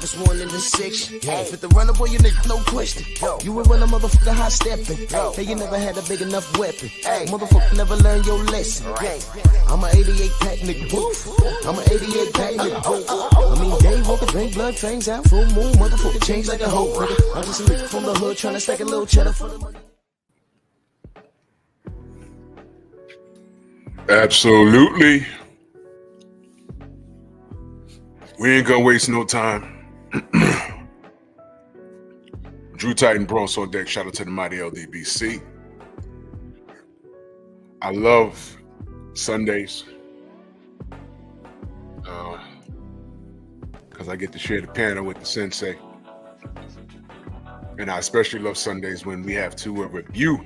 toughest one in the section. Fit the runner, boy, you nigga, no question. You would run a motherfucker high stepping. Hey, you never had a big enough weapon. Motherfucker never learned your lesson. I'm a 88 pack nigga, woof. I'm a 88 pack nigga, woof. I mean, day walker, drink blood, trains out, full moon, motherfucker change like a hoe, nigga. I'm just a nigga from the hood, tryna stack a little cheddar for the money. Absolutely. We ain't gonna waste no time. Drew Titan Bronx on deck. Shout out to the mighty LDBC. I love Sundays because I get to share the panel with the sensei. And I especially love Sundays when we have to review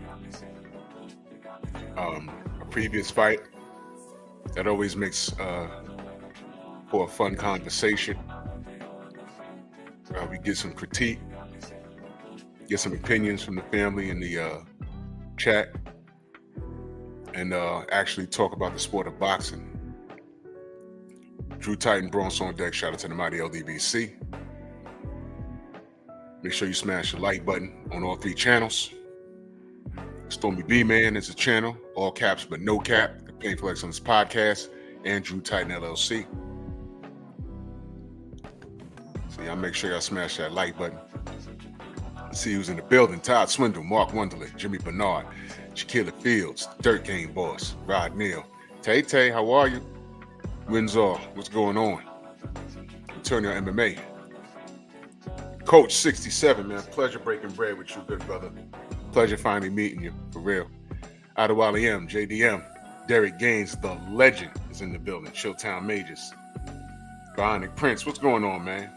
a previous fight. That always makes for a fun conversation. We get some critique, get some opinions from the family in the chat, and actually talk about the sport of boxing. Drew Titan Bronx on deck. Shout out to the mighty LDBC. Make sure you smash the like button on all 3 channels. Stormy B-Man is a channel, all caps but no cap. The Painful Excellence Podcast and Drew Titan LLC. So y'all make sure y'all smash that like button. See who's in the building. Todd Swindle, Mark Wonderland, Jimmy Bernard, Shaquilla Fields, Dirt Game Boss, Rod Neal. Tay, how are you? Windsor, what's going on? Antonio MMA. Coach 67, man. Pleasure breaking bread with you, good brother. Pleasure finally meeting you, for real. Adewale M, JDM, Derek Gaines, the legend, is in the building. Showtown Majors. Bionic Prince, what's going on, man?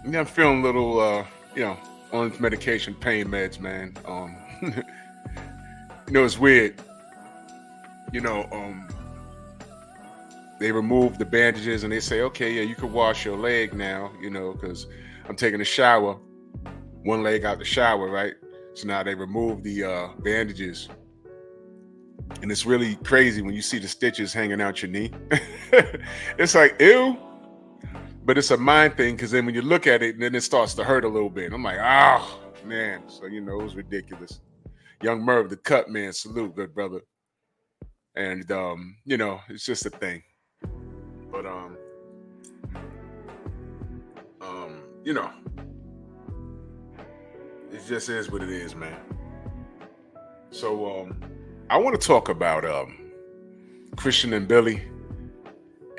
Yeah, I'm feeling a little, on medication, pain meds, man. It's weird. They remove the bandages and they say, okay, yeah, you can wash your leg now, because I'm taking a shower, one leg out the shower, right? So now they remove the bandages. And it's really crazy when you see the stitches hanging out your knee. It's like, ew. But it's a mind thing, because then when you look at it, then it starts to hurt a little bit. I'm like, oh, man. So, it was ridiculous. Young Merv, the cut man, salute, good brother. And, it's just a thing. But, it just is what it is, man. So, I want to talk about Christian Mbilli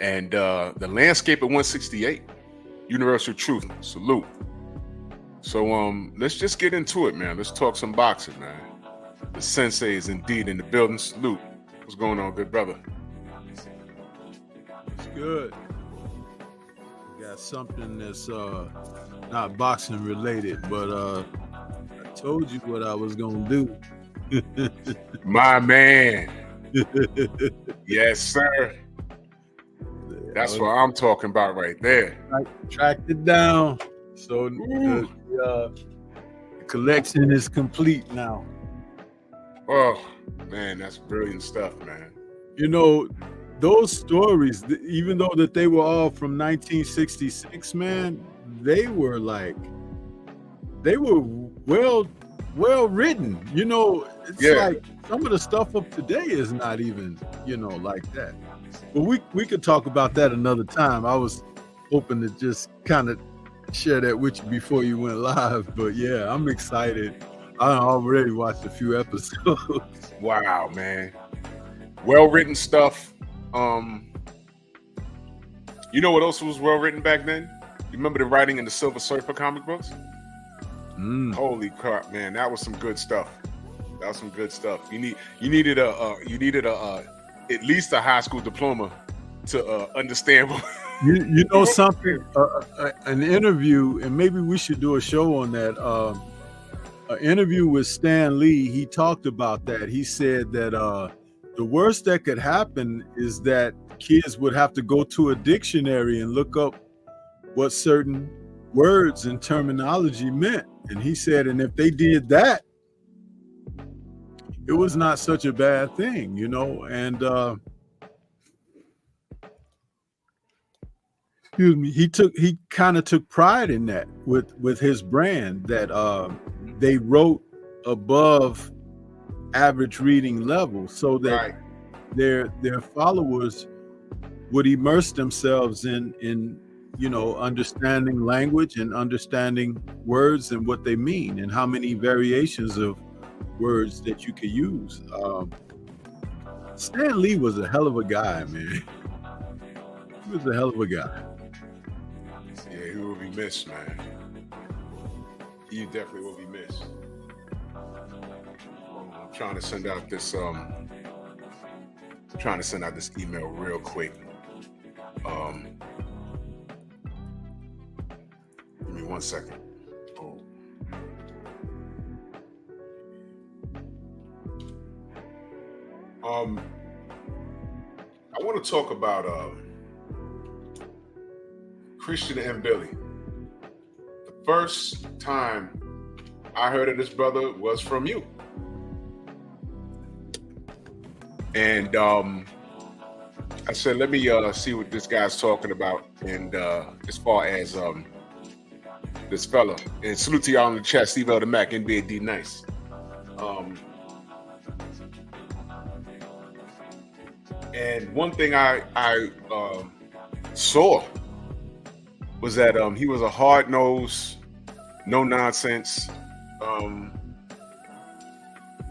and the landscape at 168. Universal Truth, salute. So, let's just get into it, man. Let's talk some boxing, man. The sensei is indeed in the building. Salute. What's going on, good brother? It's good. We got something that's not boxing related, but I told you what I was gonna do. My man. Yes, sir. That's what I'm talking about right there. I tracked it down. So the collection is complete now. Oh, man, that's brilliant stuff, man. Those stories, even though that they were all from 1966, man, they were well written. It's like some of the stuff of today is not even, like that. But we could talk about that another time. I was hoping to just kind of share that with you before you went live. But yeah, I'm excited. I already watched a few episodes. Wow, man. Well-written stuff. You know what else was well-written back then? You remember the writing in the Silver Surfer comic books? Holy crap, man. That was some good stuff. You needed at least a high school diploma to understand what you know something, an interview, and maybe we should do a show on that. An interview with Stan Lee, he talked about that. He said that the worst that could happen is that kids would have to go to a dictionary and look up what certain words and terminology meant. And he said, and if they did that, it was not such a bad thing, and excuse me, he kind of took pride in that with his brand, that they wrote above average reading level, so that Right. their followers would immerse themselves in understanding language and understanding words and what they mean and how many variations of words that you could use. Stan Lee was a hell of a guy, man. He was a hell of a guy. Yeah, he will be missed, man. He definitely will be missed. I'm trying to send out this email real quick. Give me 1 second. Oh. I want to talk about Christian Mbilli. The first time I heard of this brother was from you. And I said, let me see what this guy's talking about. And as far as this fella, and salute to y'all in the chat, Steve Elder Mac, NBA D Nice. And one thing I saw was that he was a hard-nosed, no-nonsense,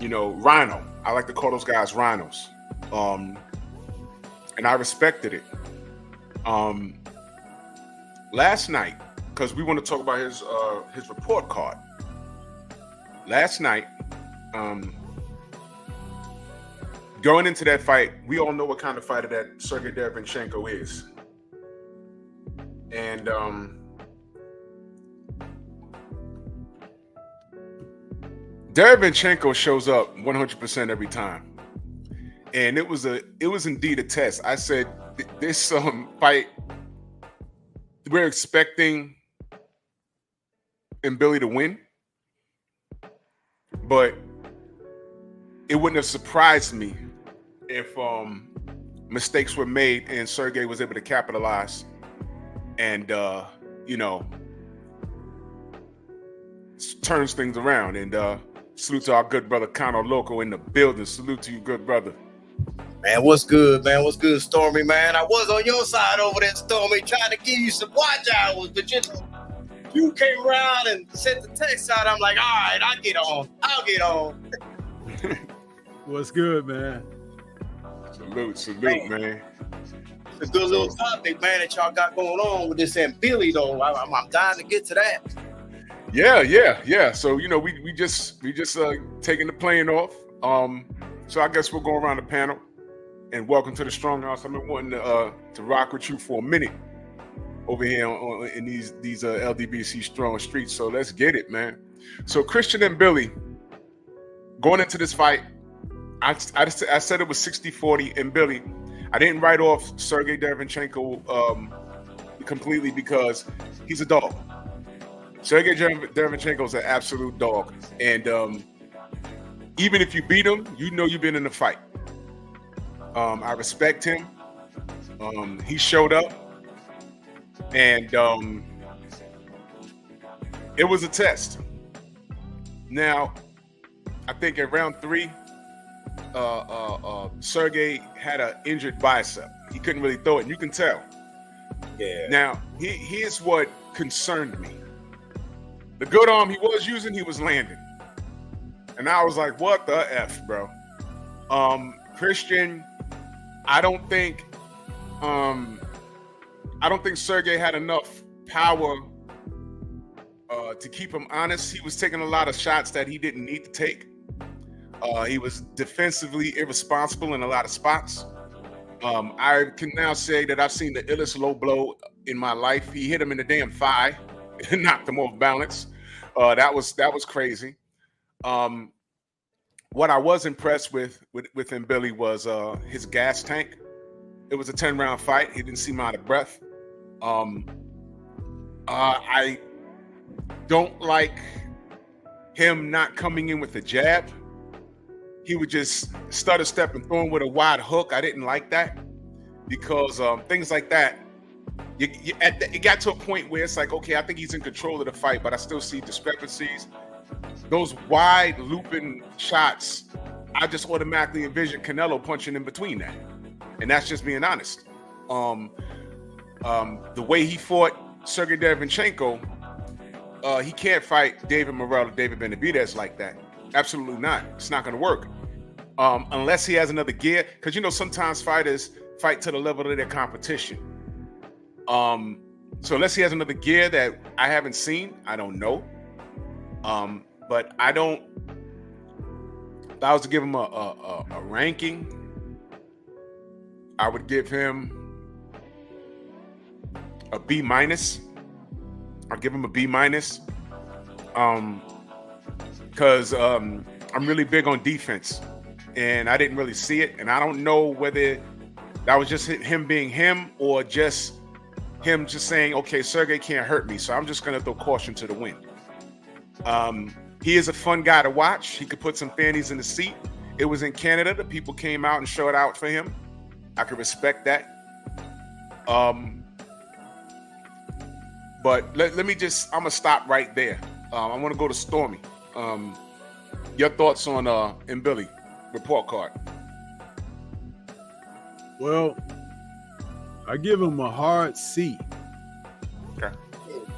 rhino. I like to call those guys rhinos. And I respected it. Last night, because we want to talk about his report card. Last night, going into that fight, we all know what kind of fighter that Sergey Derevyanchenko is. And Derevyanchenko shows up 100% every time. And it was indeed a test. I said, this fight, we're expecting Mbilli to win, but it wouldn't have surprised me if mistakes were made and Sergey was able to capitalize and turns things around. And salute to our good brother Cano Loco in the building. Salute to you, good brother. Man, what's good, man? What's good, Stormy, man? I was on your side over there, Stormy, trying to give you some watch hours, but you came around and sent the text out. I'm like, all right, I'll get on. What's good, man? Salute, man. It's a good little topic, man, that y'all got going on with this Mbilli, though. I'm dying to get to that. Yeah. So we just taking the plane off. So I guess we'll go around the panel and welcome to the Strong House. I've been wanting to rock with you for a minute over here in these LDBC Strong streets. So let's get it, man. So Christian Mbilli, going into this fight, I said it was 60-40 Mbilli. I didn't write off Sergey Derevyanchenko completely because he's a dog. Sergey Derevyanchenko is an absolute dog, and even if you beat him, you've been in the fight. I respect him. He showed up, and it was a test. Now, I think at round 3, Sergey had an injured bicep. He couldn't really throw it, and you can tell. Yeah. Now, here's what concerned me. The good arm he was using, he was landing. And I was like, what the F, bro? Christian, I don't think Sergey had enough power to keep him honest. He was taking a lot of shots that he didn't need to take. He was defensively irresponsible in a lot of spots. I can now say that I've seen the illest low blow in my life. He hit him in the damn thigh and knocked him off balance. That was crazy. What I was impressed with Mbilli was his gas tank. It was a 10-round fight. He didn't seem out of breath. I don't like him not coming in with a jab. He would just stutter step and throw him with a wide hook. I didn't like that because things like that, it got to a point where it's like, okay, I think he's in control of the fight, but I still see discrepancies. Those wide looping shots, I just automatically envision Canelo punching in between that, and that's just being honest. The way he fought Sergey Derevyanchenko, he can't fight David Morrell or David Benavidez like that. Absolutely not. It's not going to work unless he has another gear. Because sometimes fighters fight to the level of their competition. So unless he has another gear that I haven't seen, I don't know. But I don't. If I was to give him a ranking, I would give him a B-. I'll give him a B-, because I'm really big on defense, and I didn't really see it, and I don't know whether that was just him being him or just him just saying, okay, Sergey can't hurt me, so I'm just going to throw caution to the wind. He is a fun guy to watch. He could put some fannies in the seat. It was in Canada. The people came out and showed out for him. I could respect that. But let me just, I'm going to stop right there. I want to go to Stormy. Your thoughts on Mbilli report card? Well, I give him a hard C. Okay.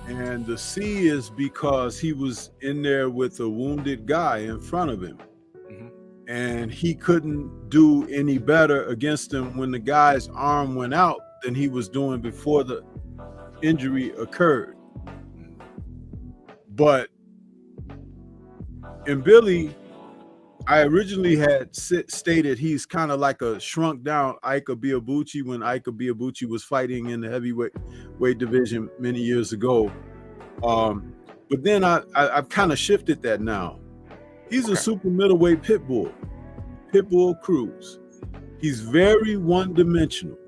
And the C is because he was in there with a wounded guy in front of him. Mm-hmm. And he couldn't do any better against him when the guy's arm went out than he was doing before the injury occurred. But Mbilli, I originally had stated he's kind of like a shrunk down Ike Biabuchi when Ike Biabuchi was fighting in the heavyweight division many years ago. But then I've kind of shifted that now. He's a super middleweight pit bull Cruz. He's very one-dimensional.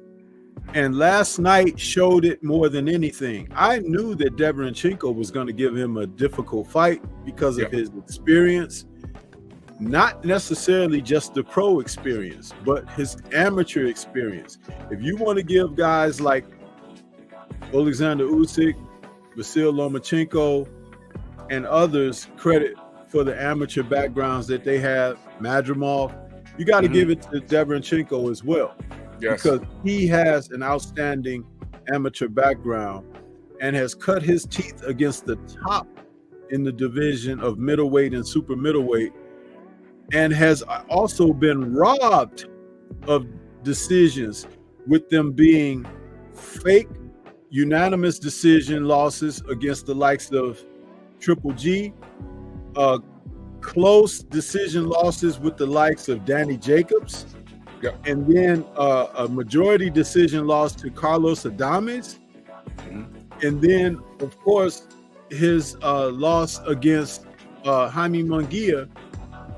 And last night showed it more than anything. I knew that Derevyanchenko was going to give him a difficult fight because of his experience. Not necessarily just the pro experience, but his amateur experience. If you want to give guys like Alexander Usyk, Vasyl Lomachenko, and others credit for the amateur backgrounds that they have, Madrimov, you got to give it to Derevyanchenko as well. Yes. Because he has an outstanding amateur background and has cut his teeth against the top in the division of middleweight and super middleweight, and has also been robbed of decisions, with them being fake unanimous decision losses against the likes of Triple G, close decision losses with the likes of Danny Jacobs, and then a majority decision loss to Carlos Adames, and then, of course, his loss against Jaime Munguia,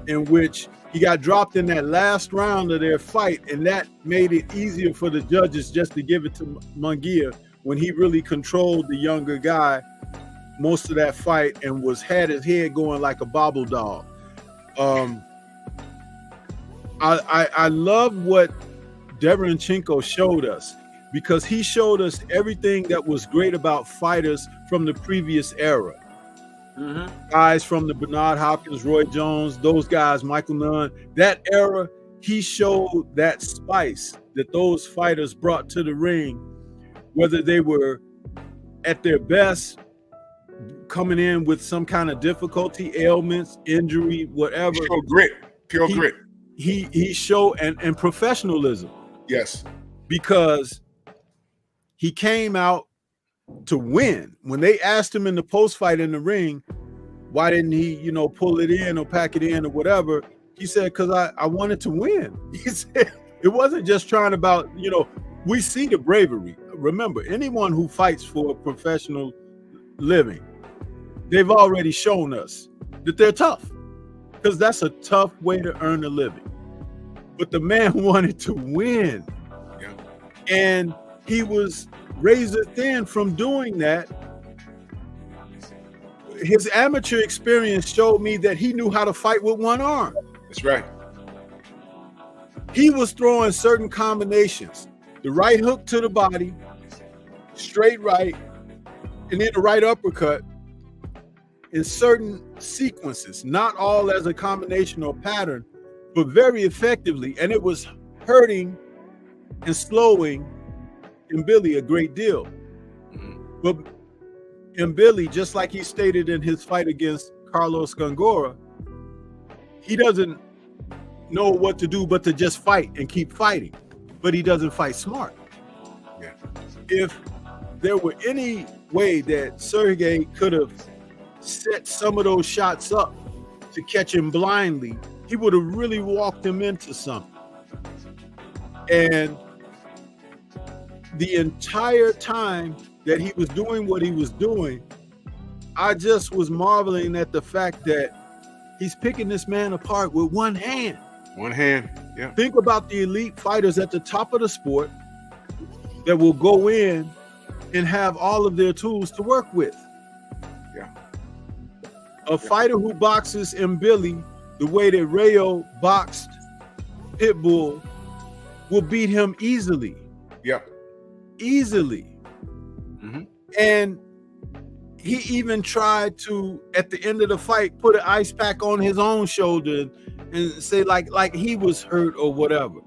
in which he got dropped in that last round of their fight, and that made it easier for the judges just to give it to Munguia when he really controlled the younger guy most of that fight and had his head going like a bobble dog. I love what Derevyanchenko showed us, because he showed us everything that was great about fighters from the previous era. Guys from the Bernard Hopkins, Roy Jones, those guys, Michael Nunn, that era, he showed that spice that those fighters brought to the ring, whether they were at their best, coming in with some kind of difficulty, ailments, injury, whatever. Pure grit. He showed and professionalism. Yes. Because he came out to win. When they asked him in the post-fight in the ring, why didn't he, pull it in or pack it in or whatever? He said, because I wanted to win. He said it wasn't just trying about, we see the bravery. Remember, anyone who fights for a professional living, they've already shown us that they're tough, because that's a tough way to earn a living. But the man wanted to win. Yeah. And he was razor thin from doing that. His amateur experience showed me that he knew how to fight with one arm. That's right. He was throwing certain combinations. The right hook to the body, straight right, and then a right uppercut in certain sequences, not all as a combination or pattern, but very effectively. And it was hurting and slowing Mbilli a great deal. But Mbilli, just like he stated in his fight against Carlos Gongora, he doesn't know what to do but to just fight and keep fighting. But he doesn't fight smart. Yeah. If there were any way that Sergey could have set some of those shots up to catch him blindly, he would have really walked him into something. And the entire time that he was doing what he was doing, I just was marveling at the fact that he's picking this man apart with one hand. One hand, yeah. Think about the elite fighters at the top of the sport that will go in and have all of their tools to work with. Yeah. A fighter who boxes Mbilli the way that Rayo boxed Pitbull will beat him easily. Yeah. Easily. Mm-hmm. And he even tried to, at the end of the fight, put an ice pack on his own shoulder and say like he was hurt or whatever.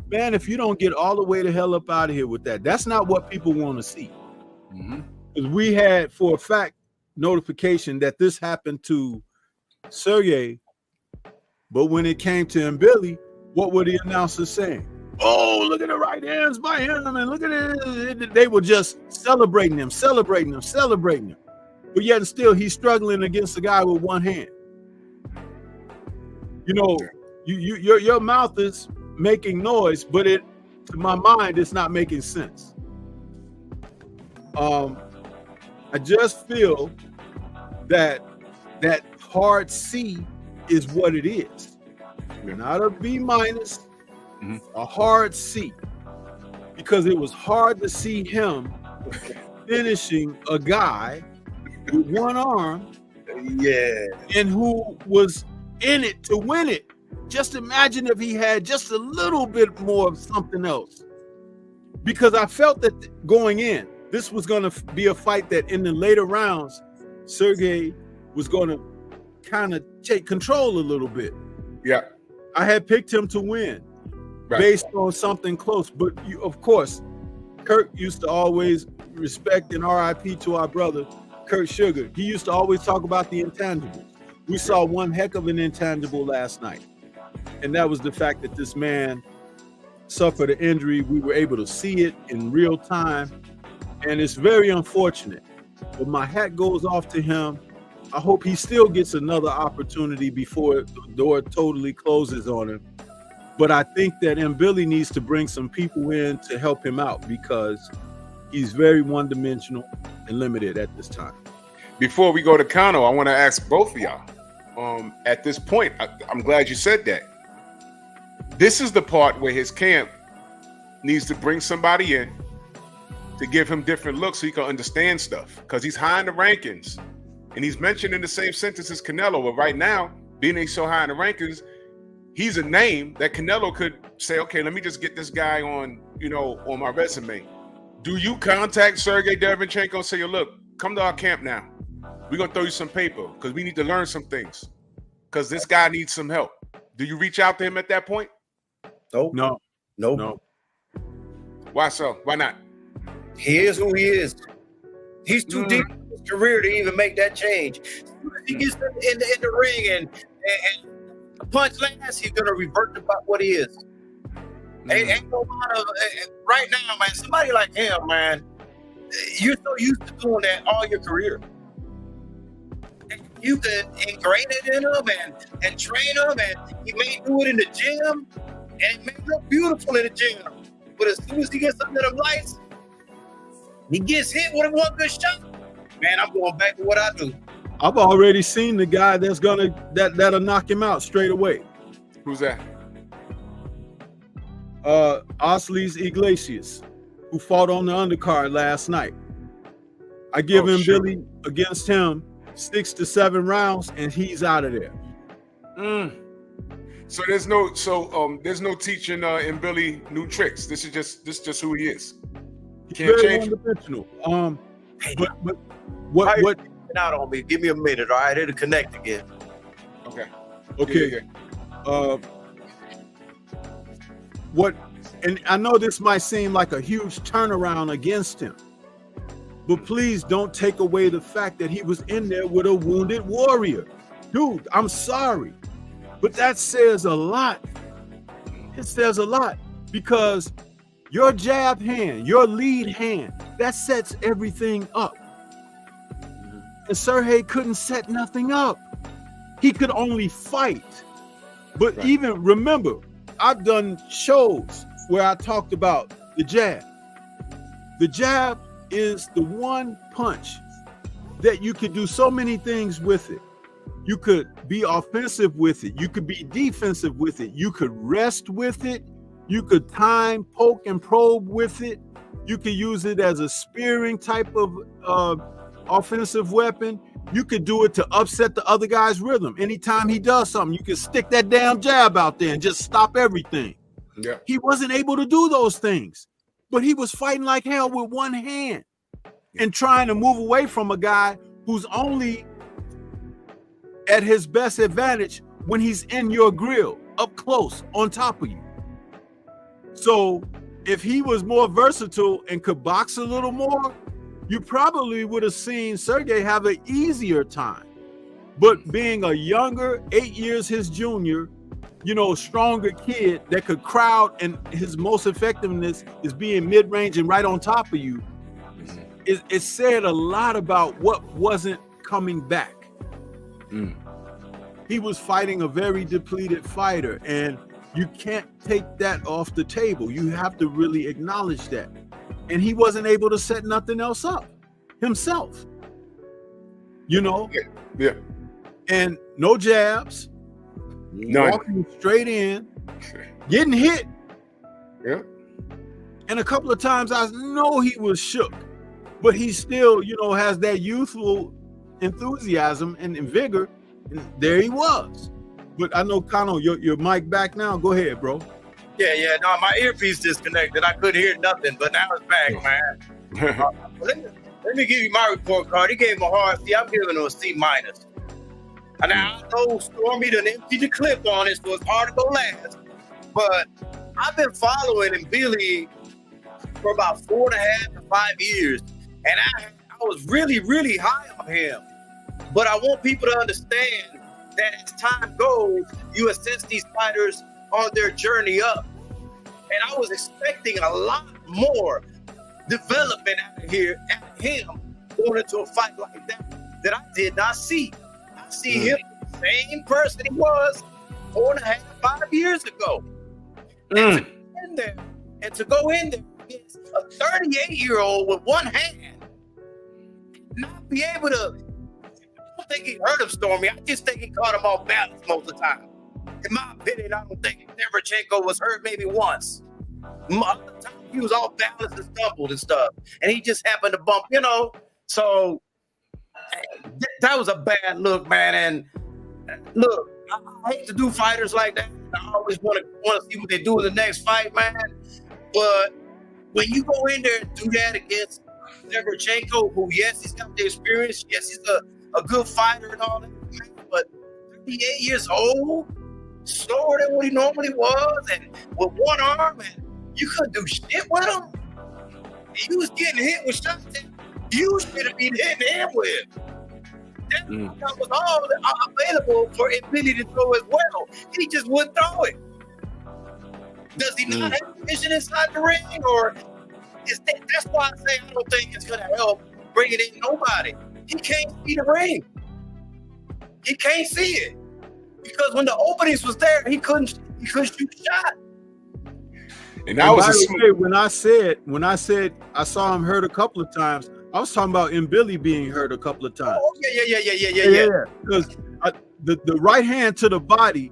Man, if you don't get all the way the hell up out of here with that, that's not what people want to see. Mm-hmm. Because we had, for a fact, notification that this happened to Sergey, but when it came to Mbilli, what were the announcers saying? Oh, look at the right hands by him, and look at it. They were just celebrating him. But yet and still, he's struggling against a guy with one hand. You know, your mouth is making noise, but to my mind, it's not making sense. I just feel that hard C is what it is. Not a B minus, a hard C. Because it was hard to see him finishing a guy with one arm, and who was in it to win it. Just imagine if he had just a little bit more of something else. Because I felt that going in, this was going to be a fight that in the later rounds, Sergey was going to kind of take control a little bit. Yeah. I had picked him to win based on something close. But of course, Kurt used to always respect, and RIP to our brother, Kurt Sugar. He used to always talk about the intangibles. We saw one heck of an intangible last night. And that was the fact that this man suffered an injury. We were able to see it in real time. And it's very unfortunate. But my hat goes off to him. I hope he still gets another opportunity before the door totally closes on him. But I think that Mbilli needs to bring some people in to help him out because he's very one-dimensional and limited at this time. Before we go to Kano, I want to ask both of y'all. At this point, I'm glad you said that. This is the part where his camp needs to bring somebody in to give him different looks so he can understand stuff. Because he's high in the rankings. And he's mentioned in the same sentence as Canelo. But right now, being he's so high in the rankings, he's a name that Canelo could say, okay, let me just get this guy on, on my resume. Do you contact Sergey Derevyanchenko and say, yo, look, come to our camp now. We're going to throw you some paper because we need to learn some things. Because this guy needs some help. Do you reach out to him at that point? No. Why so? Why not? He is who he is. He's too deep in his career to even make that change. He gets in the ring and punch lands, he's gonna revert to what he is. Ain't no lot of right now, man. Somebody like him, man, you're so used to doing that all your career. You can ingrain it in him and train him, and he may do it in the gym, and it may look beautiful in the gym. But as soon as he gets under them lights, he gets hit with one good shot. Man, I'm going back to what I do. I've already seen the guy that'll knock him out straight away. Who's that? Osleys Iglesias, who fought on the undercard last night. I give him Billy against him 6 to 7 rounds, and he's out of there. So there's no teaching Mbilli new tricks. This is just who he is. He's Can't very change. one-dimensional. But what? Out on me. Give me a minute, all right? It'll connect again. Okay. Okay. Yeah. What? And I know this might seem like a huge turnaround against him, but please don't take away the fact that he was in there with a wounded warrior. Dude, I'm sorry, but that says a lot. It says a lot because your jab hand, your lead hand, that sets everything up. And Sergey couldn't set nothing up. He could only fight. But Right. even remember, I've done shows where I talked about the jab. The jab is the one punch that you could do so many things with it. You could be offensive with it. You could be defensive with it. You could rest with it. You could time, poke, and probe with it. You could use it as a spearing type of offensive weapon. You could do it to upset the other guy's rhythm. Anytime he does something, you can stick that damn jab out there and just stop everything. Yeah. He wasn't able to do those things, but he was fighting like hell with one hand and trying to move away from a guy who's only at his best advantage when he's in your grill, up close, on top of you. So if he was more versatile and could box a little more, you probably would have seen Sergey have an easier time. But being a younger, 8 years his junior, stronger kid that could crowd, and his most effectiveness is being mid-range and right on top of you, it said a lot about what wasn't coming back. He was fighting a very depleted fighter, and you can't take that off the table. You have to really acknowledge that. And he wasn't able to set nothing else up himself. Yeah. And no jabs, None. walking straight in, getting hit. Yeah. And a couple of times I know he was shook, but he still, has that youthful enthusiasm and vigor. And there he was. But I know, Kano, your mic back now. Go ahead, bro. Yeah. No, my earpiece disconnected. I couldn't hear nothing, but now it's back, man. Let me give you my report card. He gave him a hard C. I'm giving him a C-. And now I know Stormy done emptied the clip on it, so it's hard to go last. But I've been following Mbilli for about 4.5 to 5 years. And I was really, really high on him. But I want people to understand that as time goes, you assess these fighters on their journey up. And I was expecting a lot more development out of here at him going into a fight like that I did not see. I see him the same person he was 4.5 to 5 years ago. And to go in there against a 38-year-old with one hand, not be able to. I don't think he hurt him, Stormy. I just think he caught him off balance most of the time. In my opinion, I don't think Neverchenko was hurt maybe once. Most of the time, he was off balance and stumbled and stuff. And he just happened to bump, So that was a bad look, man. And look, I hate to do fighters like that. I always want to see what they do in the next fight, man. But when you go in there and do that against Neverchenko, who, yes, he's got the experience. Yes, he's a good fighter and all that, but 38 years old, slower than what he normally was, and with one arm, and you couldn't do shit with him. He was getting hit with shots that you should have been hitting him with. That was all available for Mbilli to throw as well. He just wouldn't throw it. Does he not have vision inside the ring, or that's why I say I don't think it's going to help bringing in nobody. He can't see the ring. He can't see it because when the openings was there, he couldn't shoot a shot. And that was when I said I saw him hurt a couple of times, I was talking about Mbilli being hurt a couple of times. Oh, yeah. Because the right hand to the body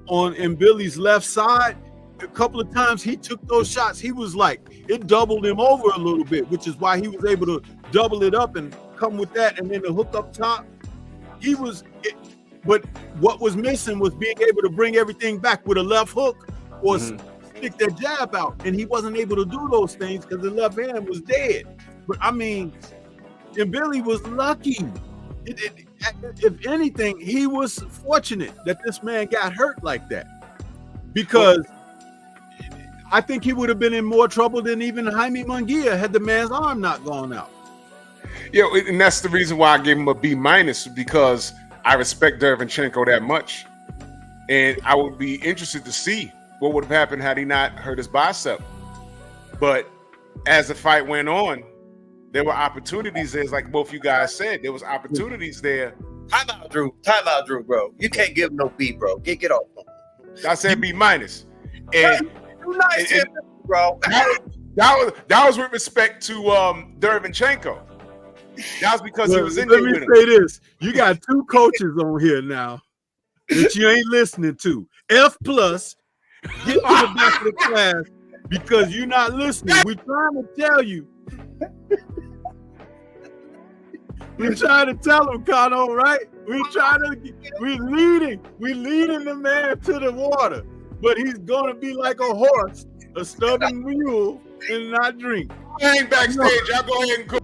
on Mbilli's left side, a couple of times he took those shots. He was like, it doubled him over a little bit, which is why he was able to double it up and come with that, and then the hook up top. But what was missing was being able to bring everything back with a left hook or stick that jab out, and he wasn't able to do those things because the left hand was dead. But I mean, Mbilli was lucky. If anything, he was fortunate that this man got hurt like that, because I think he would have been in more trouble than even Jaime Munguia had the man's arm not gone out. Yeah, and that's the reason why I gave him a B-, because I respect Derevyanchenko that much. And I would be interested to see what would have happened had he not hurt his bicep. But as the fight went on, there were opportunities there. Like both you guys said, there was opportunities there. Time out, Drew, bro. You can't give him no B, bro. Get off. I said B-. And you nice here, bro. That was with respect to Derevyanchenko. That was because he was in there with him. Let me say this. You got two coaches on here now that you ain't listening to. F+, get to the back of the class because you're not listening. We're trying to tell you. We're trying to tell him, Kano, right? We're leading the man to the water, but he's gonna be like a horse, a stubborn mule, and not drink. Hang backstage. Y'all go ahead and cook.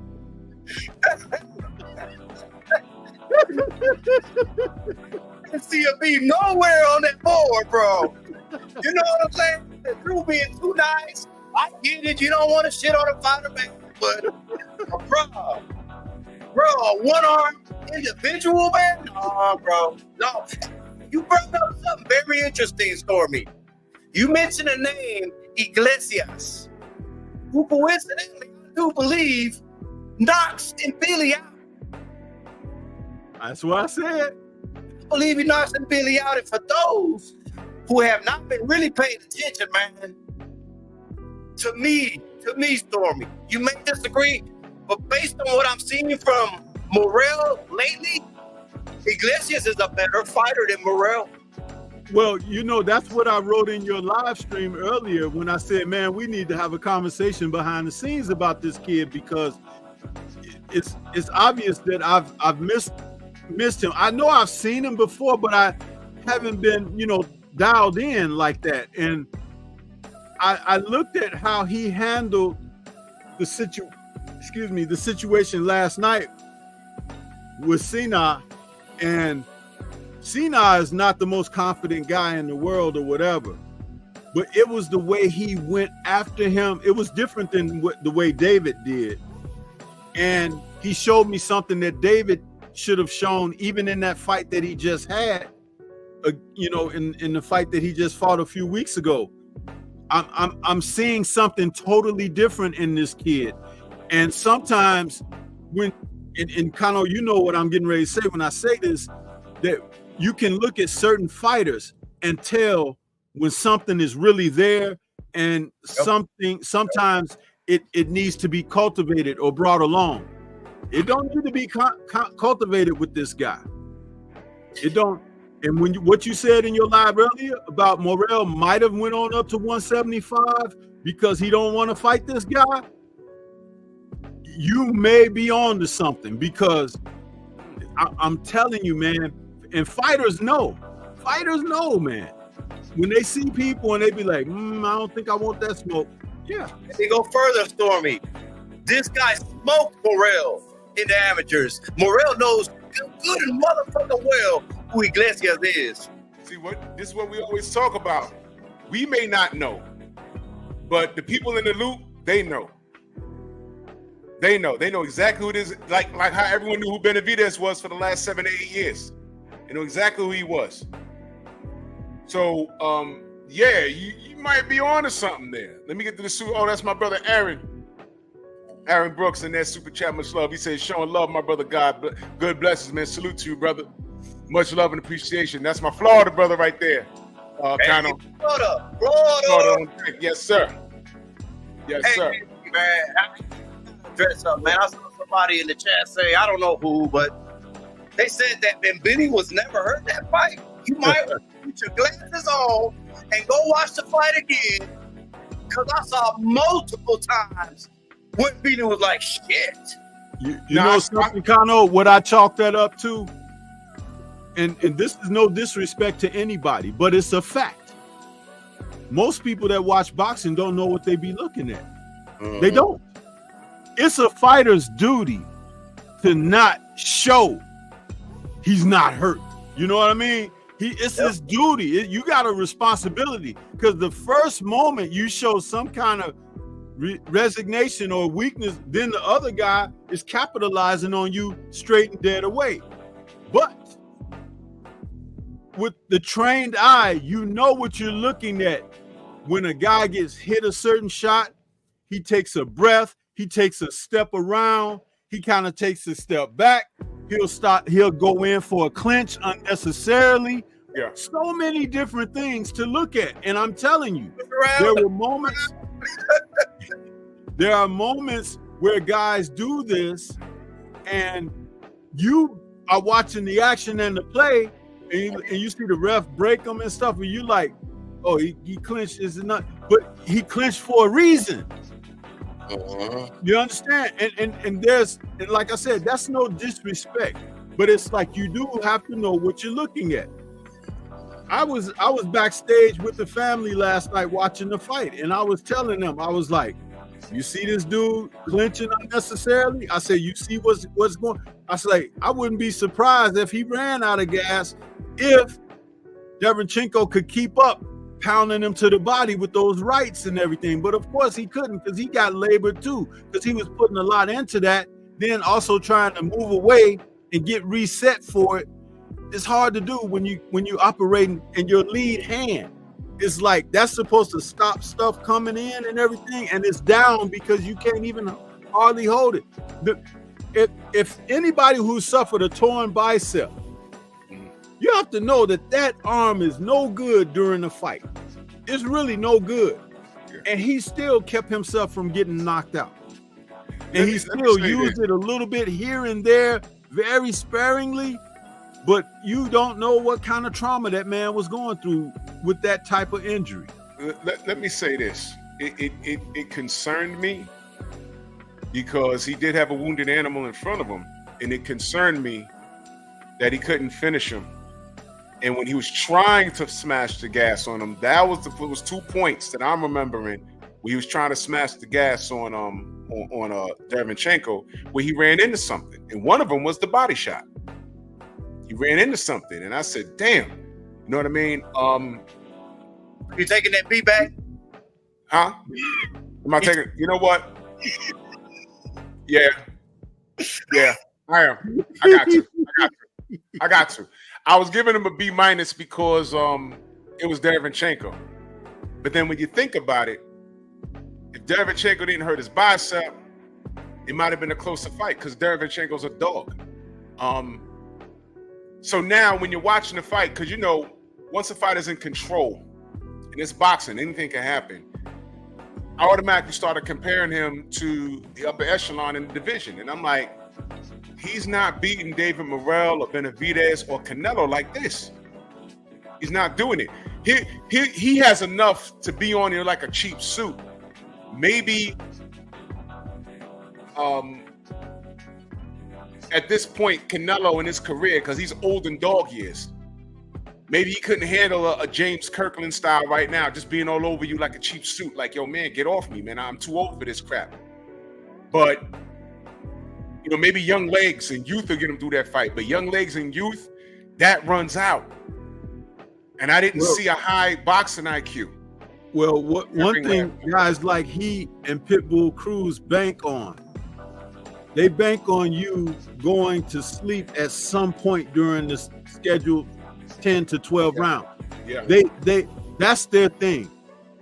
I see a B nowhere on that board, bro. You know what I'm saying? Drew being too nice. I get it. You don't want to shit on a fighter, man, but bro, a one-arm individual, man? No, bro. No. You brought up something very interesting, Stormy. You mentioned the name Iglesias, who coincidentally, I do believe, knocks Mbilli out. That's what I said. I believe he knocks Mbilli out. And for those who have not been really paying attention, man, to me, Stormy, you may disagree, but based on what I'm seeing from Morrell lately, Iglesias is a better fighter than Morrell. Well, you know, that's what I wrote in your live stream earlier when I said, man, we need to have a conversation behind the scenes about this kid, because it's obvious that I've missed him. I know I've seen him before, but I haven't been, dialed in like that. And I looked at how he handled the situation last night with Sina, and Sina is not the most confident guy in the world or whatever, but it was the way he went after him. It was different than the way David did. And he showed me something that David should have shown even in that fight that he just had, in the fight that he just fought a few weeks ago. I'm seeing something totally different in this kid. And sometimes when, and Kano, you know what I'm getting ready to say when I say this, that you can look at certain fighters and tell when something is really there, and sometimes it needs to be cultivated or brought along. It don't need to be cultivated with this guy. It don't. And what you said in your live earlier about Morrell might have went on up to 175 because he don't want to fight this guy, you may be on to something, because I'm telling you, man, and fighters know, man. When they see people and they be like, I don't think I want that smoke. Yeah. They go further, Stormy. This guy smoked Morrell in the amateurs. Morrell knows good and motherfucking well who Iglesias is. See, this is what we always talk about. We may not know, but the people in the loop, they know. They know exactly who it is. Like how everyone knew who Benavidez was for the last 7 to 8 years. They know exactly who he was. So, yeah, you might be on to something there. Let me get to the suit. Oh, that's my brother Aaron Brooks in that super chat. Much love. He says, showing love, my brother. God, good blessings, man. Salute to you, brother. Much love and appreciation. That's my Florida brother right there. Florida. Yes, sir. Yes, sir. Man, dress up, man. I saw somebody in the chat say, I don't know who, but they said that Mbilli was never hurt that fight. You might put your glasses on and go watch the fight again, because I saw multiple times when Mbilli was like, shit. You know something, Kano, what I chalk that up to? And this is no disrespect to anybody, but it's a fact. most people that watch boxing don't know what they be looking at. They don't. It's a fighter's duty to not show he's not hurt. You know what I mean? It's his duty. You got a responsibility, because the first moment you show some kind of resignation or weakness, then the other guy is capitalizing on you straight and dead away. But with the trained eye, you know what you're looking at. When a guy gets hit a certain shot, he takes a breath, he takes a step around, he kind of takes a step back, he'll go in for a clinch unnecessarily. Yeah. So many different things to look at. And I'm telling you, there are moments where guys do this, and you are watching the action and the play, and you see the ref break them and stuff, and you like, oh, he clinched, is it not? But he clinched for a reason. You understand? And there's, and like I said, that's no disrespect, but it's like you do have to know what you're looking at. I was backstage with the family last night watching the fight, and I was telling them, I was like, you see this dude clinching unnecessarily? I said, you see what's going? I said, I wouldn't be surprised if he ran out of gas if Derevyanchenko could keep up pounding him to the body with those rights and everything. But of course he couldn't, because he got labored too, because he was putting a lot into that, then also trying to move away and get reset for it. It's hard to do when you operating in your lead hand. It's like that's supposed to stop stuff coming in and everything, and it's down because you can't even hardly hold it. If anybody who suffered a torn bicep, you have to know that arm is no good during the fight. It's really no good. And he still kept himself from getting knocked out. And he still used it a little bit here and there, very sparingly. But you don't know what kind of trauma that man was going through with that type of injury. Let me say this. It concerned me because he did have a wounded animal in front of him, and it concerned me that he couldn't finish him. And when he was trying to smash the gas on him, it was 2 points that I'm remembering where he was trying to smash the gas on Derevyanchenko, where he ran into something, and one of them was the body shot. He ran into something, and I said, damn. You know what I mean? You taking that beat back? Huh? Am I taking, you know what? Yeah, I am. I got to. I was giving him a B- because it was Derevyanchenko. But then when you think about it, if Derevyanchenko didn't hurt his bicep, it might have been a closer fight, because Derevyanchenko's a dog. So now when you're watching the fight, because you know, once a fighter's in control, and it's boxing, anything can happen, I automatically started comparing him to the upper echelon in the division. And I'm like, he's not beating David Morrell or Benavidez or Canelo like this. He's not doing it. He has enough to be on here like a cheap suit. Maybe at this point, Canelo in his career, because he's old in dog years, maybe he couldn't handle a James Kirkland style right now, just being all over you like a cheap suit. Like, yo, man, get off me, man. I'm too old for this crap. But, you know, maybe young legs and youth will get him through that fight. But young legs and youth, that runs out. And I didn't see a high boxing IQ. Well, one thing guys like he and Pitbull Cruz bank on, they bank on you going to sleep at some point during the scheduled 10 to 12 rounds. Yeah. They that's their thing.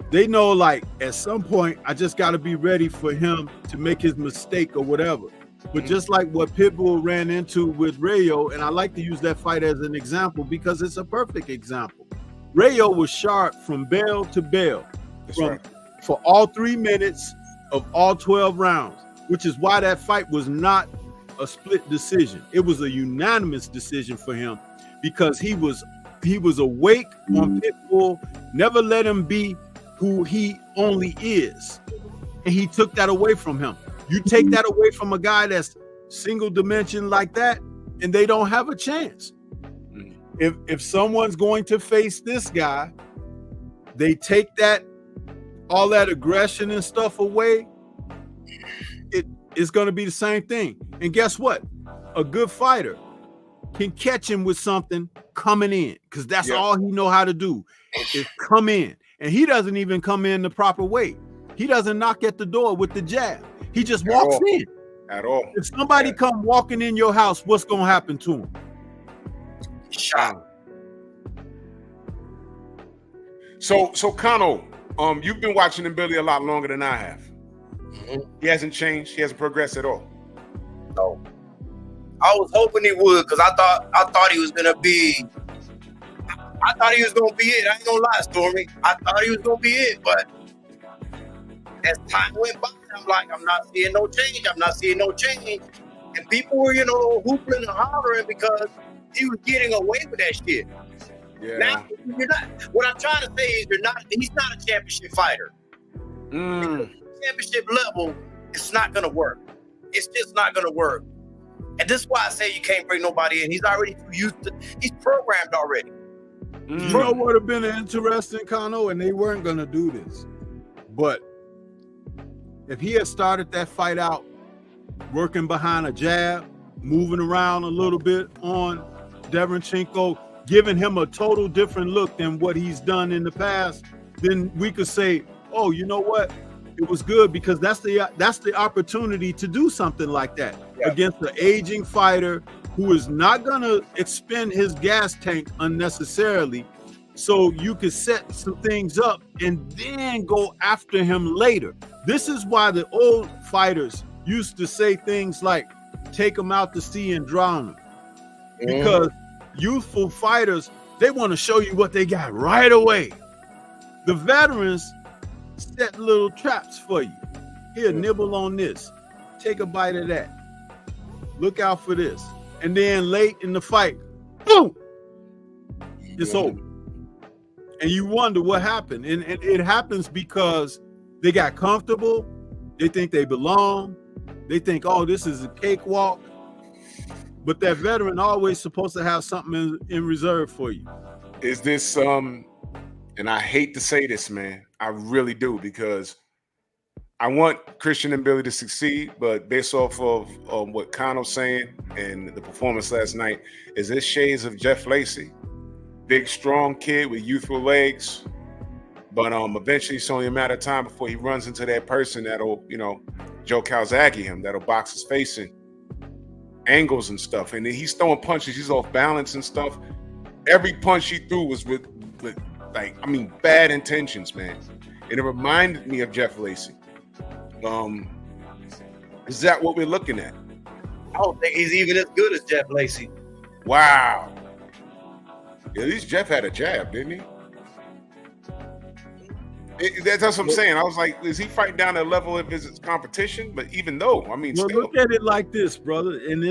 They know, like, at some point I just got to be ready for him to make his mistake or whatever. But just like what Pitbull ran into with Rayo, and I like to use that fight as an example because it's a perfect example. Rayo was sharp from bell to bell for all 3 minutes of all 12 rounds, which is why that fight was not a split decision. It was a unanimous decision for him because he was awake on Pitbull, never let him be who he only is. And he took that away from him. You take that away from a guy that's single dimension like that, and they don't have a chance. If someone's going to face this guy, they take all that aggression and stuff away, it's going to be the same thing. And guess what? A good fighter can catch him with something coming in, because that's all he know how to do is come in. And he doesn't even come in the proper way. He doesn't knock at the door with the jab. He just walks in. At all. If somebody come walking in your house, what's going to happen to him? Shot. So Kano, you've been watching Mbilli a lot longer than I have. He hasn't changed. He hasn't progressed at all. No. I was hoping he would, because I thought he was gonna be. I thought he was gonna be it. I ain't gonna lie, Stormy. I thought he was gonna be it, but as time went by, I'm like, I'm not seeing no change. I'm not seeing no change. And people were, hooping and hollering because he was getting away with that shit. Yeah. Now, you're not. What I'm trying to say is, he's not a championship fighter. Championship level, it's not gonna work. It's just not gonna work. And this is why I say you can't bring nobody in. He's already used to. He's programmed already. You know what would have been interesting, Kano, and they weren't gonna do this, but if he had started that fight out working behind a jab, moving around a little bit on Derenchenko, giving him a total different look than what he's done in the past, then we could say, oh, you know what? It was good, because that's the opportunity to do something like that against the aging fighter who is not going to expend his gas tank unnecessarily. So you could set some things up and then go after him later. This is why the old fighters used to say things like, take him out to sea and drown him. Because youthful fighters, they want to show you what they got right away. The veterans set little traps for you. Here, nibble on this. Take a bite of that. Look out for this. And then late in the fight, boom, it's over. And you wonder what happened. And it happens because they got comfortable. They think they belong. They think, oh, this is a cakewalk. But that veteran always supposed to have something in reserve for you. Is this and I hate to say this, man, I really do, because I want Christian Mbilli to succeed, but based off of what Kano's saying and the performance last night, is this shades of Jeff Lacy. Big, strong kid with youthful legs, but eventually it's only a matter of time before he runs into that person that'll, Joe Calzaghe him, that'll box his face in angles and stuff. And then he's throwing punches, he's off balance and stuff. Every punch he threw was with bad intentions, man. And it reminded me of Jeff Lacy. Is that what we're looking at? I don't think he's even as good as Jeff Lacy. Wow. At least Jeff had a jab, didn't he? That's what I'm saying. I was like, is he fighting down that level of his competition? But even though, still. Look at it like this, brother. And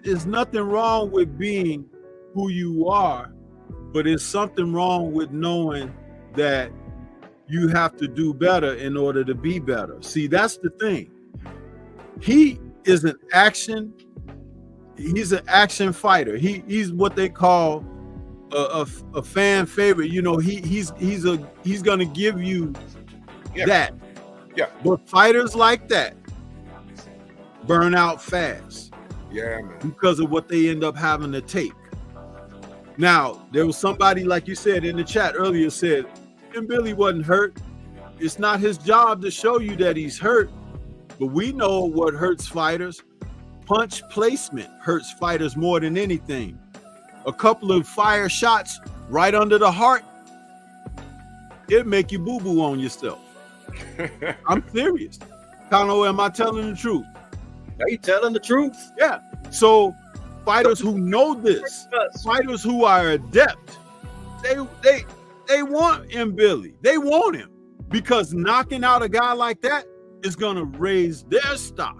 there's nothing wrong with being who you are, but there's something wrong with knowing that you have to do better in order to be better. See, that's the thing. He is an action. He's an action fighter. He's what they call a fan favorite. He's gonna give you that. Yeah. But fighters like that burn out fast. Yeah, man. Because of what they end up having to take. Now, there was somebody, like you said in the chat earlier, said, Mbilli wasn't hurt. It's not his job to show you that he's hurt. But we know what hurts fighters. Punch placement hurts fighters more than anything. A couple of fire shots right under the heart, it'll make you boo-boo on yourself. I'm serious. Kano, am I telling the truth? Are you telling the truth? Yeah. So fighters who know this, fighters who are adept, they want Mbilli. They want him, because knocking out a guy like that is gonna raise their stock.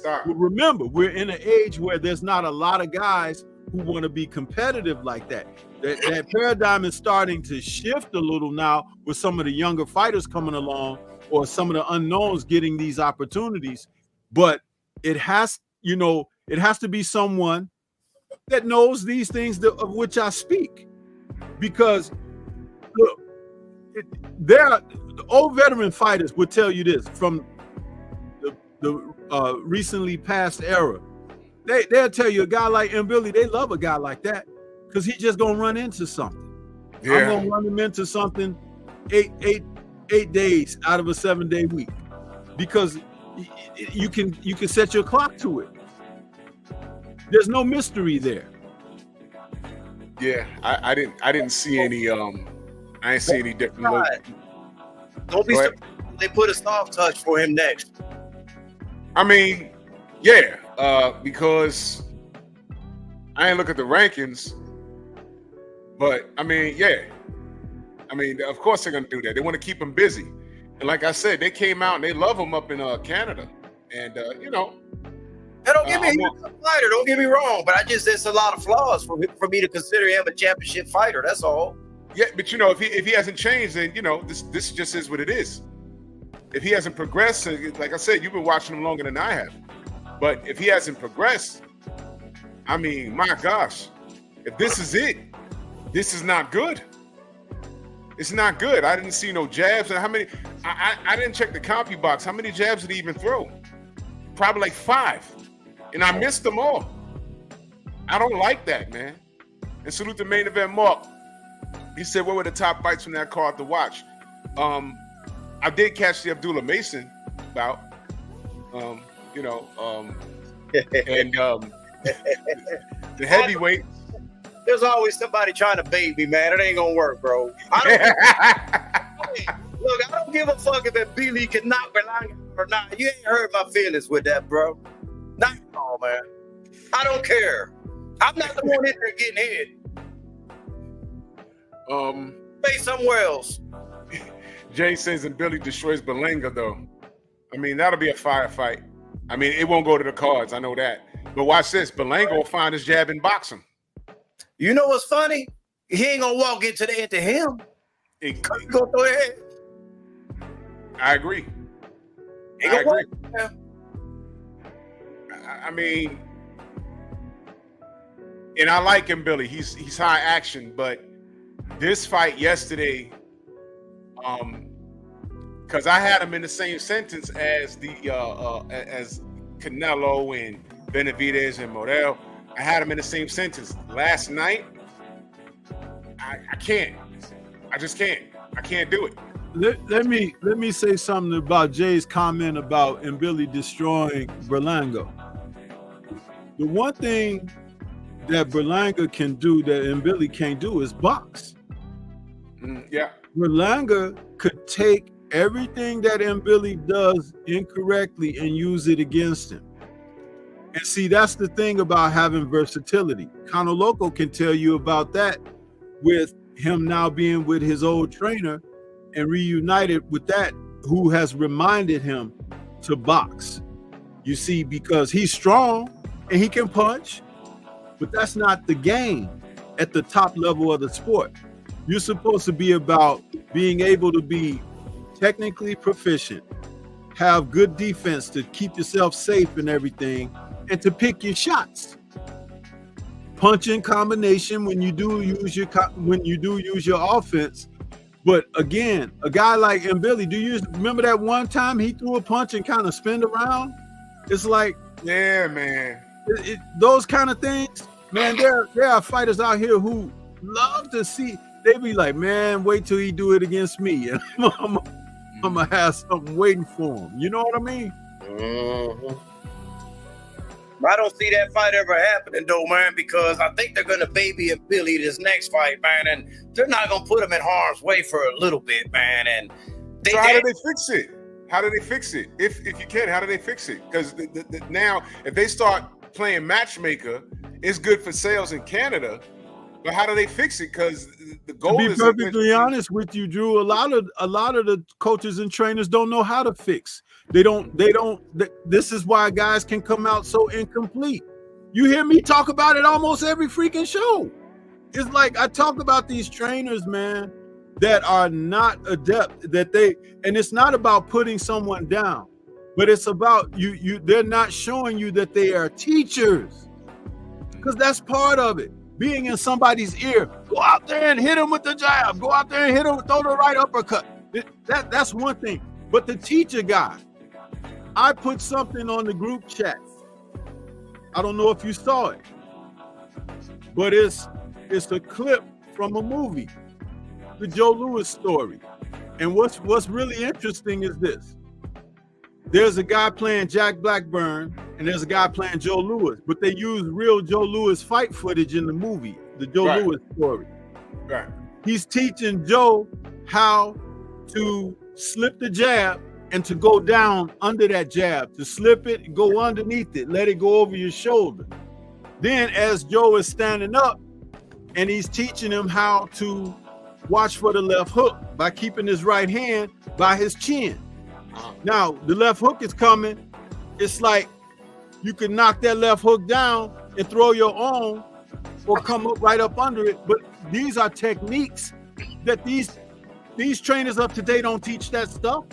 But remember, we're in an age where there's not a lot of guys who want to be competitive like that. That paradigm is starting to shift a little now with some of the younger fighters coming along, or some of the unknowns getting these opportunities. But it has to be someone that knows these things of which I speak. Because look, The old veteran fighters would tell you this from the recently past era. They'll tell you a guy like Mbilli, they love a guy like that because he's just gonna run into something. Yeah. I'm gonna run him into something 8 days out of a 7-day week because you can set your clock to it. There's no mystery there. Yeah, I didn't see any I ain't see any different look. Don't be surprised if they put a soft touch for him next. I mean, yeah, because I ain't look at the rankings, but I mean, yeah. I mean, of course they're gonna do that. They want to keep him busy. And like I said, they came out and they love him up in Canada. And you know. And don't get me he's a fighter, don't get me wrong, but there's a lot of flaws for me to consider him a championship fighter. That's all. Yeah, but you know, if he hasn't changed, then you know, this just is what it is. If he hasn't progressed, like I said, you've been watching him longer than I have. But if he hasn't progressed, I mean, my gosh, if this is it, this is not good. It's not good. I didn't see no jabs. And how many? I didn't check the CompuBox. How many jabs did he even throw? Probably like 5. And I missed them all. I don't like that, man. And salute the main event Mark. He said, what were the top fights from that card to watch? I did catch the Abdullah Mason bout. You know, and the heavyweight. There's always somebody trying to bait me, man. It ain't gonna work, bro. Look, I don't give a fuck if Mbilli can knock Berlanga or not. You ain't hurt my feelings with that, bro. Not at all, man. I don't care. I'm not the one in there getting hit. Stay somewhere else. Jay says Mbilli destroys Berlanga, though. I mean, that'll be a firefight. I mean, it won't go to the cards. I know that. But watch this. Berlanga will find his jab and box him. You know what's funny? He ain't gonna walk into him. He gonna throw it head. I agree. I agree. I mean, and I like Mbilli. He's high action, but this fight yesterday, because I had him in the same sentence as as Canelo and Benavidez and Morel. I had him in the same sentence. Last night, I can't. I just can't. I can't do it. Let me say something about Jay's comment about Mbilli destroying Berlanga. The one thing that Berlanga can do that Mbilli can't do is box. Yeah. Berlanga could take everything that Mbilli does incorrectly and use it against him. And see, that's the thing about having versatility. Canelo can tell you about that with him now being with his old trainer and reunited with that who has reminded him to box. You see, because he's strong and he can punch, but that's not the game at the top level of the sport. You're supposed to be about being able to be technically proficient, have good defense to keep yourself safe and everything, and to pick your shots. Punch in combination when you do use your offense. But again, a guy like Mbilli, do you remember that one time he threw a punch and kind of spinned around? It's like, yeah, man. Those kind of things, man. There are fighters out here who love to see. They be like, man, wait till he do it against me, and I'm gonna have something waiting for him. You know what I mean? Mm-hmm. I don't see that fight ever happening, though, man, because I think they're gonna baby Mbilli this next fight, man, and they're not gonna put him in harm's way for a little bit, man. And so how do they fix it? How do they fix it? If you can, how do they fix it? Because now, if they start playing matchmaker, it's good for sales in Canada. But how do they fix it? Because the goal is, to be perfectly honest with you, Drew, a lot of the coaches and trainers don't know how to fix. They don't. This is why guys can come out so incomplete. You hear me talk about it almost every freaking show. It's like I talk about these trainers, man, that are not adept. And it's not about putting someone down, but it's about you. They're not showing you that they are teachers, because that's part of it. Being in somebody's ear. Go out there and hit him with the jab. Go out there and hit him, throw the right uppercut. That's one thing. But the teacher guy, I put something on the group chat. I don't know if you saw it, but it's a clip from a movie, the Joe Louis story. And what's really interesting is this. There's a guy playing Jack Blackburn and there's a guy playing Joe Louis, but they use real Joe Louis fight footage in the movie, the Joe Louis story. Right. He's teaching Joe how to slip the jab and to go down under that jab, to slip it, go underneath it, let it go over your shoulder. Then as Joe is standing up and he's teaching him how to watch for the left hook by keeping his right hand by his chin. Now, the left hook is coming. It's like you can knock that left hook down and throw your own or come up right up under it. But these are techniques that these trainers up today don't teach that stuff.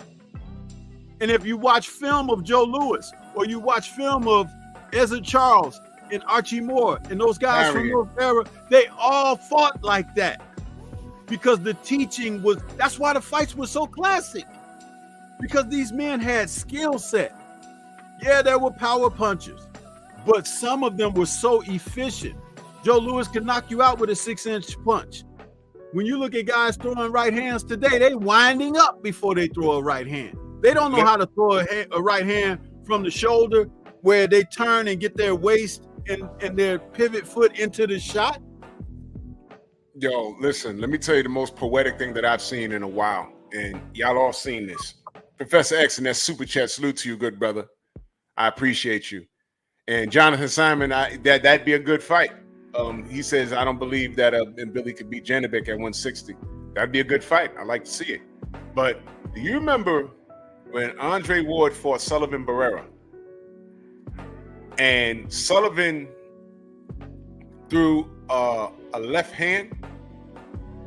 And if you watch film of Joe Louis or you watch film of Ezra Charles and Archie Moore and those guys from those era, they all fought like that because the teaching was, that's why the fights were so classic, because these men had skill set. Yeah, there were power punchers, but some of them were so efficient. Joe Louis could knock you out with a 6-inch punch. When you look at guys throwing right hands today, they winding up before they throw a right hand. They don't know how to throw a right hand from the shoulder where they turn and get their waist and their pivot foot into the shot. Yo, listen, let me tell you the most poetic thing that I've seen in a while, and y'all all seen this. Professor X, and that super chat, salute to you, good brother. I appreciate you. And Jonathan Simon, that'd be a good fight. He says, I don't believe that Mbilli could beat Janibek at 160. That'd be a good fight. I'd like to see it. But do you remember when Andre Ward fought Sullivan Barrera? And Sullivan threw a left hand,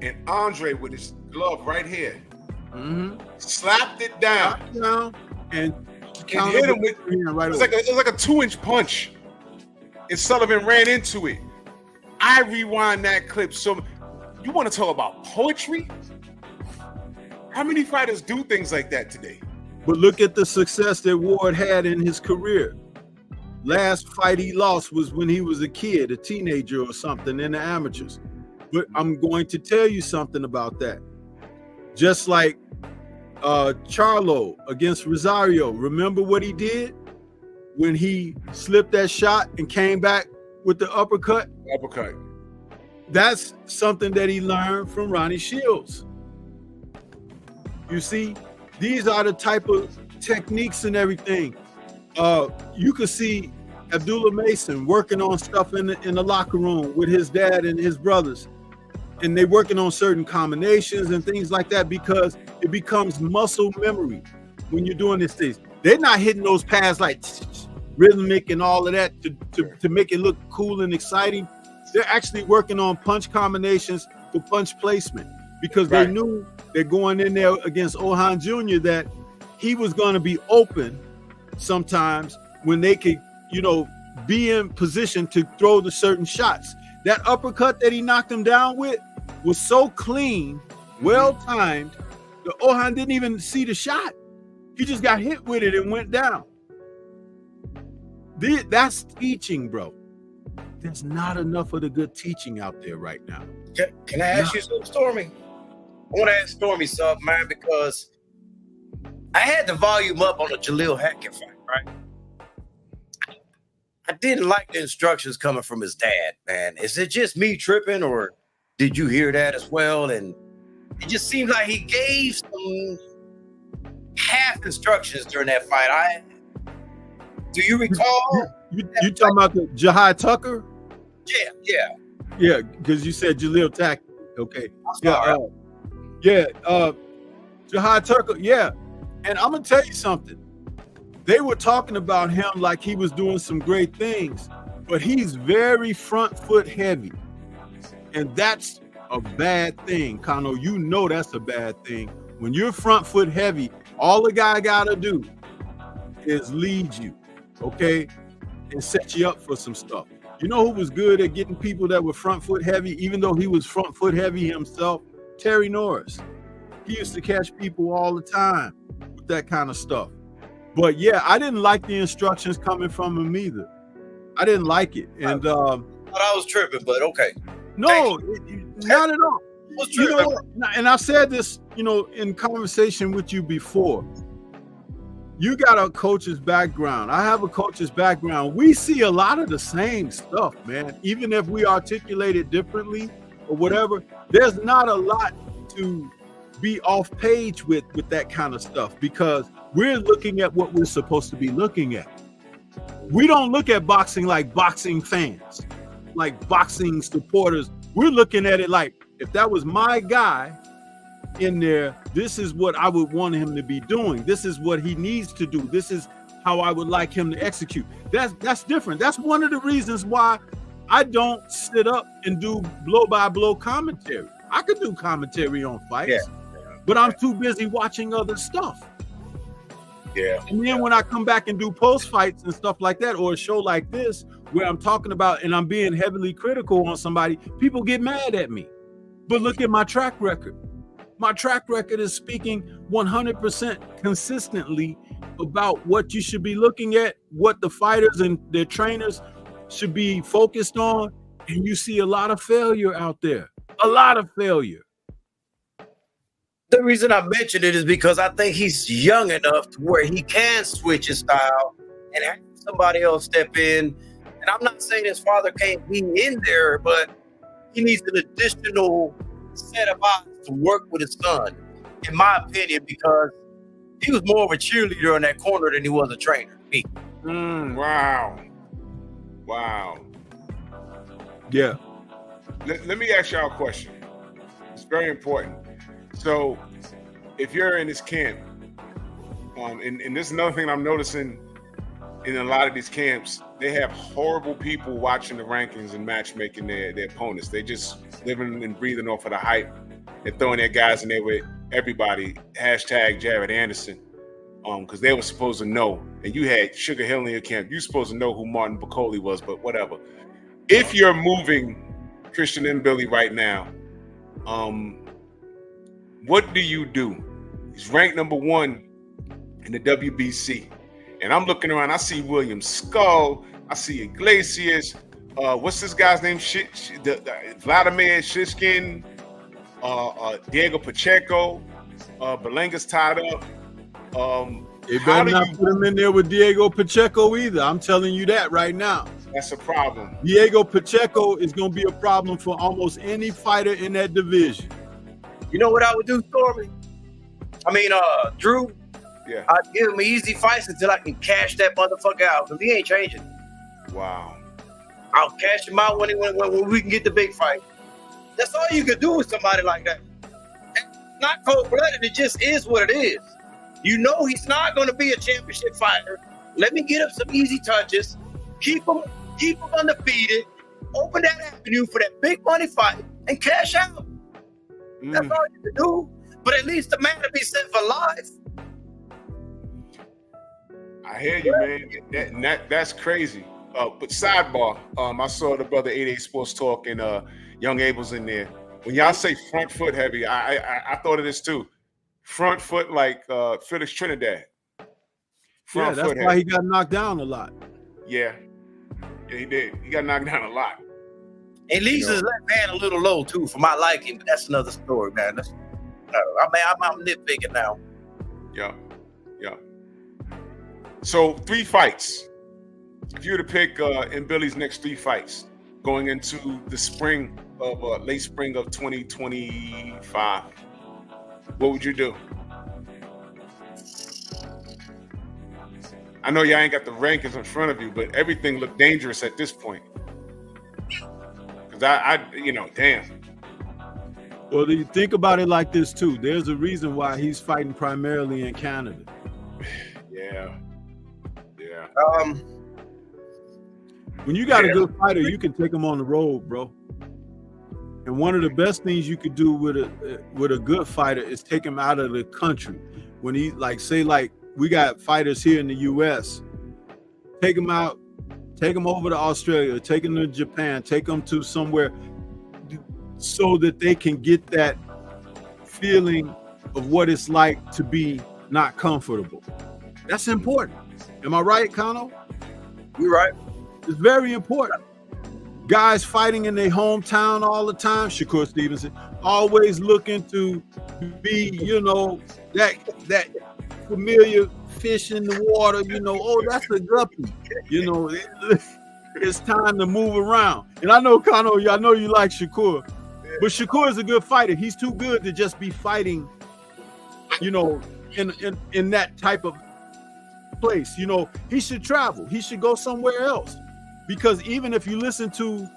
and Andre with his glove right here slapped it down and hit him with it was like a 2-inch punch. And Sullivan ran into it. I rewind that clip. So you want to talk about poetry? How many fighters do things like that today? But look at the success that Ward had in his career. Last fight he lost was when he was a kid, a teenager or something in the amateurs. But I'm going to tell you something about that. Just like Charlo against Rosario, remember what he did when he slipped that shot and came back with the uppercut? Uppercut. That's something that he learned from Ronnie Shields. You see, these are the type of techniques and everything. You could see Abdullah Mason working on stuff in the locker room with his dad and his brothers. And they working on certain combinations and things like that because it becomes muscle memory when you're doing these things. They're not hitting those pads like rhythmic and all of that to make it look cool and exciting. They're actually working on punch combinations for punch placement because they knew they're going in there against Ohan Jr. that he was going to be open sometimes when they could, be in position to throw the certain shots. That uppercut that he knocked him down with was so clean, well-timed, the Ohan didn't even see the shot. He just got hit with it and went down. That's teaching, bro. There's not enough of the good teaching out there right now. Can I ask you something, Stormy? I want to ask Stormy something, man, because I had the volume up on the Jalil Hackett fight, right? I didn't like the instructions coming from his dad, man. Is it just me tripping, or did you hear that as well? And it just seemed like he gave some half instructions during that fight. Do you recall? You talking about the Jahai Tucker? Yeah. Because you said Jalil Tack. Okay. Jahai Tucker. Yeah. And I'm gonna tell you something. They were talking about him like he was doing some great things, but he's very front foot heavy. And that's a bad thing, Kano. You know that's a bad thing. When you're front foot heavy, all the guy gotta do is lead you, okay? And set you up for some stuff. You know who was good at getting people that were front foot heavy, even though he was front foot heavy himself? Terry Norris. He used to catch people all the time with that kind of stuff. But yeah, I didn't like the instructions coming from him either. I didn't like it. And I thought I was tripping, but okay. no, not at all. Was You tripping. know, and I've said this, you know, in conversation with you before. You got a coach's background. I have a coach's background. We see a lot of the same stuff, man. Even if we articulate it differently or whatever, there's not a lot to be off page with that kind of stuff, because we're looking at what we're supposed to be looking at. We don't look at boxing like boxing fans, like boxing supporters. We're looking at it like, if that was my guy in there, this is what I would want him to be doing. This is what he needs to do. This is how I would like him to execute. That's different. That's one of the reasons why I don't sit up and do blow by blow commentary. I could do commentary on fights, but I'm too busy watching other stuff. Yeah. And then when I come back and do post fights and stuff like that, or a show like this where I'm talking about and I'm being heavily critical on somebody, people get mad at me. But look at my track record. My track record is speaking 100% consistently about what you should be looking at, what the fighters and their trainers should be focused on. And you see a lot of failure out there. A lot of failure. The reason I mentioned it is because I think he's young enough to where he can switch his style and have somebody else step in. And I'm not saying his father can't be in there, but he needs an additional set of eyes to work with his son, in my opinion, because he was more of a cheerleader in that corner than he was a trainer. Me. Wow. Yeah. Let me ask y'all a question. It's very important. So, if you're in this camp, and this is another thing I'm noticing in a lot of these camps, they have horrible people watching the rankings and matchmaking their opponents. They just living and breathing off of the hype and throwing their guys in there with everybody. Hashtag Jared Anderson, because they were supposed to know. And you had Sugar Hill in your camp. You're supposed to know who Martin Bacoli was, but whatever. If you're moving Christian Mbilli right now, what do you do? He's ranked number 1 in the WBC. And I'm looking around, I see William Skull, I see Iglesias, what's this guy's name? Vladimir Shishkin, Diego Pacheco, Belenga's tied up. They better not put him in there with Diego Pacheco either. I'm telling you that right now. That's a problem. Diego Pacheco is going to be a problem for almost any fighter in that division. You know what I would do, Stormy? I mean, Drew. Yeah. I'd give him easy fights until I can cash that motherfucker out, because he ain't changing. Wow. I'll cash him out when we can get the big fight. That's all you can do with somebody like that. It's not cold-blooded. It just is what it is. You know he's not going to be a championship fighter. Let me get him some easy touches. Keep him undefeated. Open that avenue for that big money fight and cash out. That's all you can do. But at least the man to be set for life. I hear you, man. That's crazy. But sidebar, I saw the brother 88 Sports Talk and Young Abel's in there. When y'all say front foot heavy, I thought of this too. Front foot like Felix Trinidad. Front that's why he got knocked down a lot. Yeah, he did. He got knocked down a lot. And leaves his left hand a little low too, for my liking. But that's another story, man. I'm nitpicking now. Yeah. So 3 fights. If you were to pick Mbilli's next 3 fights going into the spring of late spring of 2025, what would you do? I know y'all ain't got the rankings in front of you, but everything looked dangerous at this point. Cause I damn. Well, you think about it like this too. There's a reason why he's fighting primarily in Canada. Yeah. When you got a good fighter, you can take him on the road, bro. And one of the best things you could do with a good fighter is take him out of the country. When he we got fighters here in the U.S., take him out Take them over to Australia, take them to Japan, take them to somewhere so that they can get that feeling of what it's like to be not comfortable. That's important. Am I right, Kano? You're right. It's very important. Guys fighting in their hometown all the time. Shakur Stevenson always looking to be, that familiar fish in the water. Oh, that's a guppy. It's time to move around. And I know, Kano, I know you like Shakur, but Shakur is a good fighter. He's too good to just be fighting, in that type of place. He should travel. He should go somewhere else. Because even if you listen to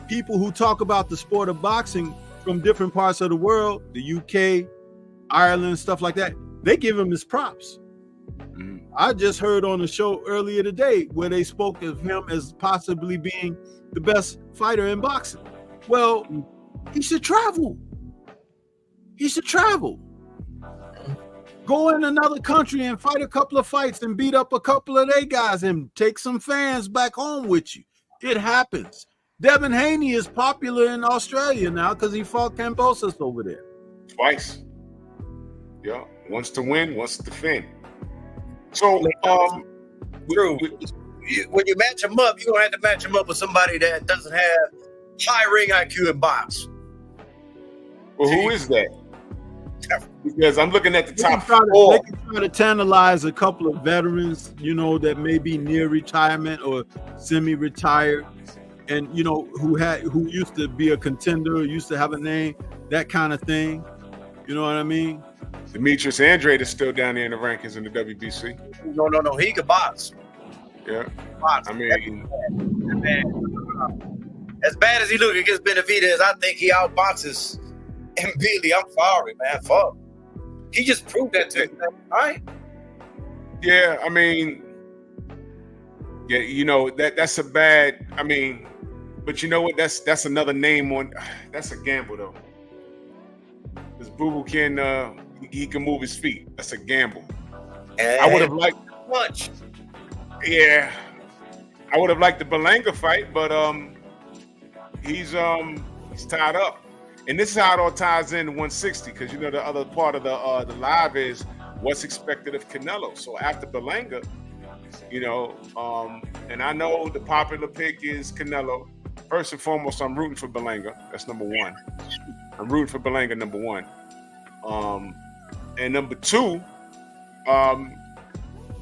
people who talk about the sport of boxing from different parts of the world, the UK, Ireland, stuff like that, they give him his props. Mm-hmm. I just heard on the show earlier today where they spoke of him as possibly being the best fighter in boxing. Well, he should travel. He should travel. Go in another country and fight a couple of fights and beat up a couple of their guys and take some fans back home with you. It happens. Devin Haney is popular in Australia now because he fought Kambosos over there. Twice. Yeah. Once to win, once to defend. So, Drew, when you match them up, you're going to have to match them up with somebody that doesn't have high ring IQ in box. Well, who is that? Because I'm looking at the top four. They can try to tantalize a couple of veterans, that may be near retirement or semi-retired, and who used to be a contender, used to have a name, that kind of thing. You know what I mean? Demetrius Andrade is still down there in the rankings in the WBC. No, he could box. Yeah, box. I mean, as bad as he look against Benavidez, I think he outboxes Mbilli. I'm sorry, man. Fuck. He just proved that to him, right? Yeah, I mean, that's a bad. I mean, but you know what? That's another name on. That's a gamble though. This Boo can he can move his feet. That's a gamble. I would have liked much. Yeah, I would have liked the Berlanga fight, but he's tied up. And this is how it all ties in to 160, because the other part of the live is what's expected of Canelo. So after Berlanga, and I know the popular pick is Canelo. First and foremost, I'm rooting for Berlanga. That's number one. I'm rooting for Berlanga, number one. And number two,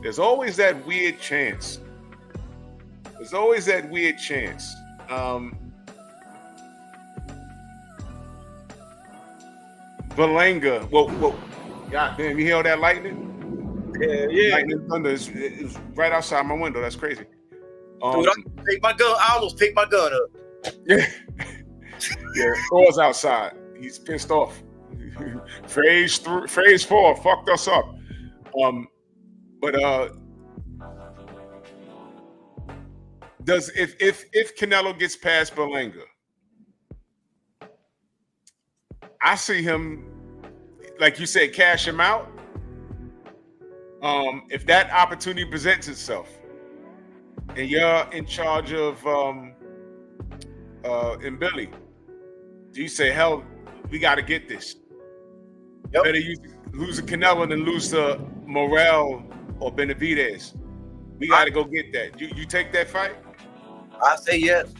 there's always that weird chance. Berlanga, whoa. God damn, you hear all that lightning? Yeah. Lightning thunder is right outside my window. That's crazy. Dude, I almost picked my gun up. Yeah. Thor's outside. He's pissed off. Phase 4 fucked us up. But if Canelo gets past Berlanga, I see him, like you said, cash him out. If that opportunity presents itself, and you're in charge of Mbilli, do you say, hell, we got to get this? Yep. Better you lose to Canelo than lose to Morel or Benavidez. We got to go get that. You take that fight? I say yes.